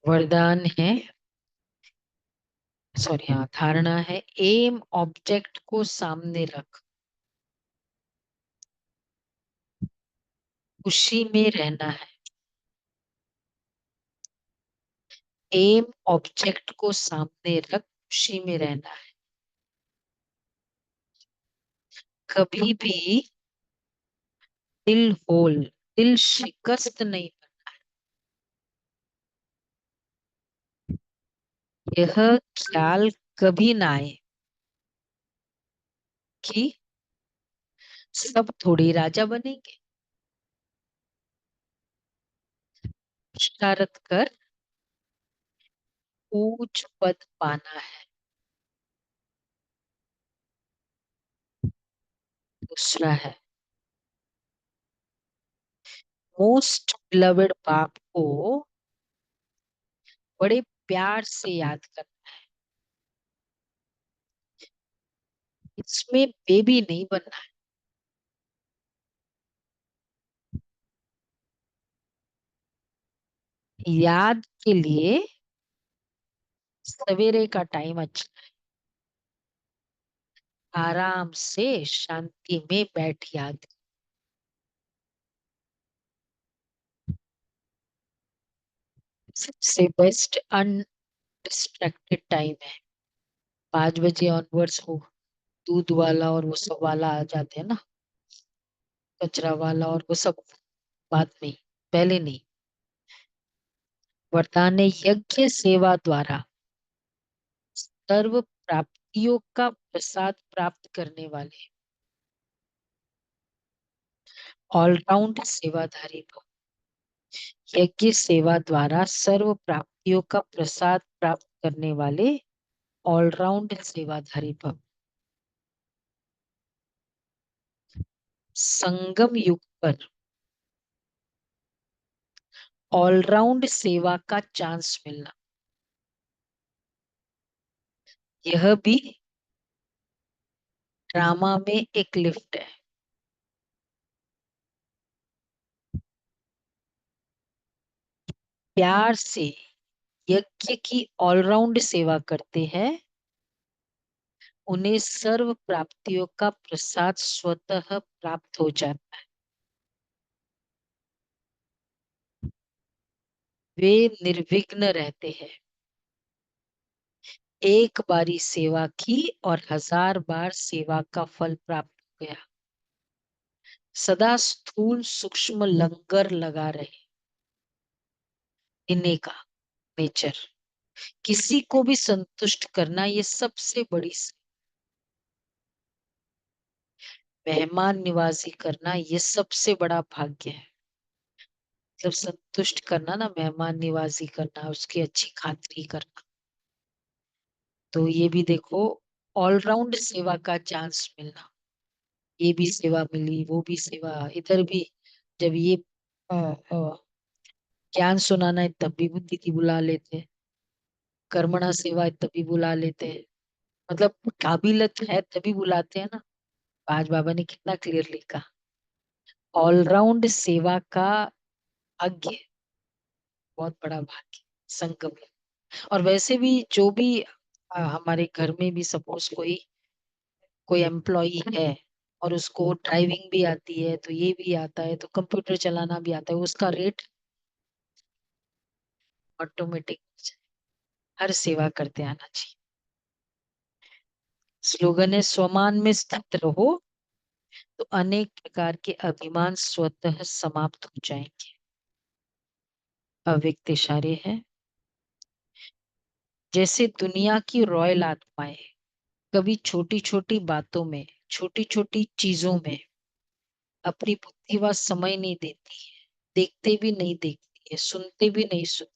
वरदान है, सॉरी हाँ, धारणा है, एम ऑब्जेक्ट को सामने रख, खुशी में रहना है। एम ऑब्जेक्ट को सामने रख, खुशी में रहना है। कभी भी दिल होल, दिल शिकस्त नहीं बनना है। यह ख्याल कभी ना आए कि सब थोड़ी राजा बनेंगे। शरारत कर ऊंच पद पाना है। दूसरा है, मोस्ट बिलवेड बाप को बड़े प्यार से याद करना है। इसमें बेबी नहीं बनना है। याद के लिए सवेरे का टाइम अच्छा, आराम से शांति में बैठ याद। सबसे बेस्ट अनडिस्ट्रैक्टेड टाइम है 5 बजे ऑनवर्ड्स हो। दूध वाला और वो सब वाला आ जाते हैं ना, कचरा वाला और वो सब बाद में, पहले नहीं। वरदान है, यज्ञ सेवा द्वारा सर्व प्राप्तियों का प्रसाद प्राप्त करने वाले ऑलराउंड सेवाधारी भव। यज्ञ सेवा द्वारा सर्व प्राप्तियों का प्रसाद प्राप्त करने वाले ऑलराउंड सेवाधारी भव। संगम युग पर ऑलराउंड सेवा का चांस मिलना, यह भी ड्रामा में एक लिफ्ट है। प्यार से यज्ञ की ऑलराउंड सेवा करते हैं, उन्हें सर्व प्राप्तियों का प्रसाद स्वतः प्राप्त हो जाता है। वे निर्विघ्न रहते हैं। एक बारी सेवा की और 1000 बार सेवा का फल प्राप्त हो गया। सदा स्थूल सूक्ष्म लंगर लगा रहे, इन्हें का नेचर। किसी को भी संतुष्ट करना ये सबसे बड़ी मेहमान निवाजी करना ये सबसे बड़ा भाग्य है। मतलब संतुष्ट करना ना, मेहमान निवाजी करना, उसकी अच्छी खातिरी करना। तो ये भी देखो, ऑलराउंड सेवा का चांस मिलना, ये भी सेवा मिली, वो भी सेवा, इधर भी जब ये ज्ञान सुनाना है तब भी दीदी बुला लेते हैं, कर्मणा सेवा है तभी बुला लेते हैं। मतलब काबिलियत है तभी बुलाते हैं ना। आज बाबा ने कितना क्लियरली कहा, ऑलराउंड सेवा का भाग्य, बहुत बड़ा भाग्य, संगम है। और वैसे भी जो भी हमारे घर में भी सपोज कोई कोई एम्प्लॉई है और उसको ड्राइविंग भी आती है, तो ये भी आता है, तो कंप्यूटर चलाना भी आता है, उसका रेट ऑटोमेटिक हर सेवा करते आना चाहिए। स्लोगन है स्वमान में स्थित रहो तो अनेक प्रकार के अभिमान स्वतः समाप्त हो जाएंगे। अव्यक्त इशारे है, जैसे दुनिया की रॉयल आत्माएं कभी छोटी छोटी बातों में, छोटी छोटी चीजों में अपनी बुद्धि व समय नहीं देती है, देखते भी नहीं देखती है, सुनते भी नहीं सुनती,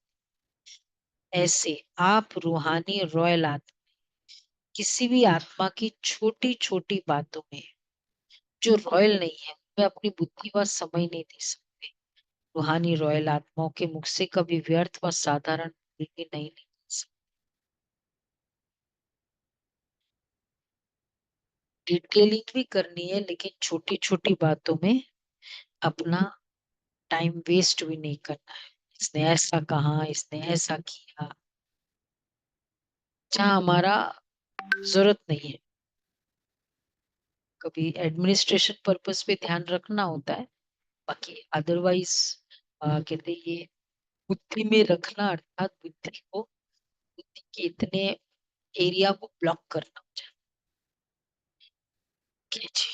ऐसे आप रूहानी रॉयल आत्मा किसी भी आत्मा की छोटी छोटी बातों में जो रॉयल नहीं है वे अपनी बुद्धि व समय नहीं दे सकते। रूहानी रॉयल आत्माओं के मुख से कभी व्यर्थ व साधारण भी नहीं निकल सकते। डिटेलिंग भी करनी है, लेकिन छोटी छोटी बातों में अपना टाइम वेस्ट भी नहीं करना है। इसने ऐसा कहा, इसने ऐसा किया, जहाँ हमारा जरूरत नहीं है। कभी एडमिनिस्ट्रेशन पर्पस पे ध्यान रखना होता है, बाकी अदरवाइज कहते हैं ये बुद्धि में रखना, अर्थात बुद्धि को, बुद्धि के इतने एरिया को ब्लॉक करना हो जाता है जी।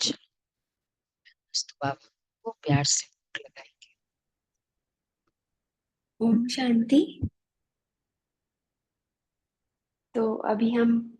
चलो, तो आप को प्यार से लगाएंगे। ओम शांति। तो अभी हम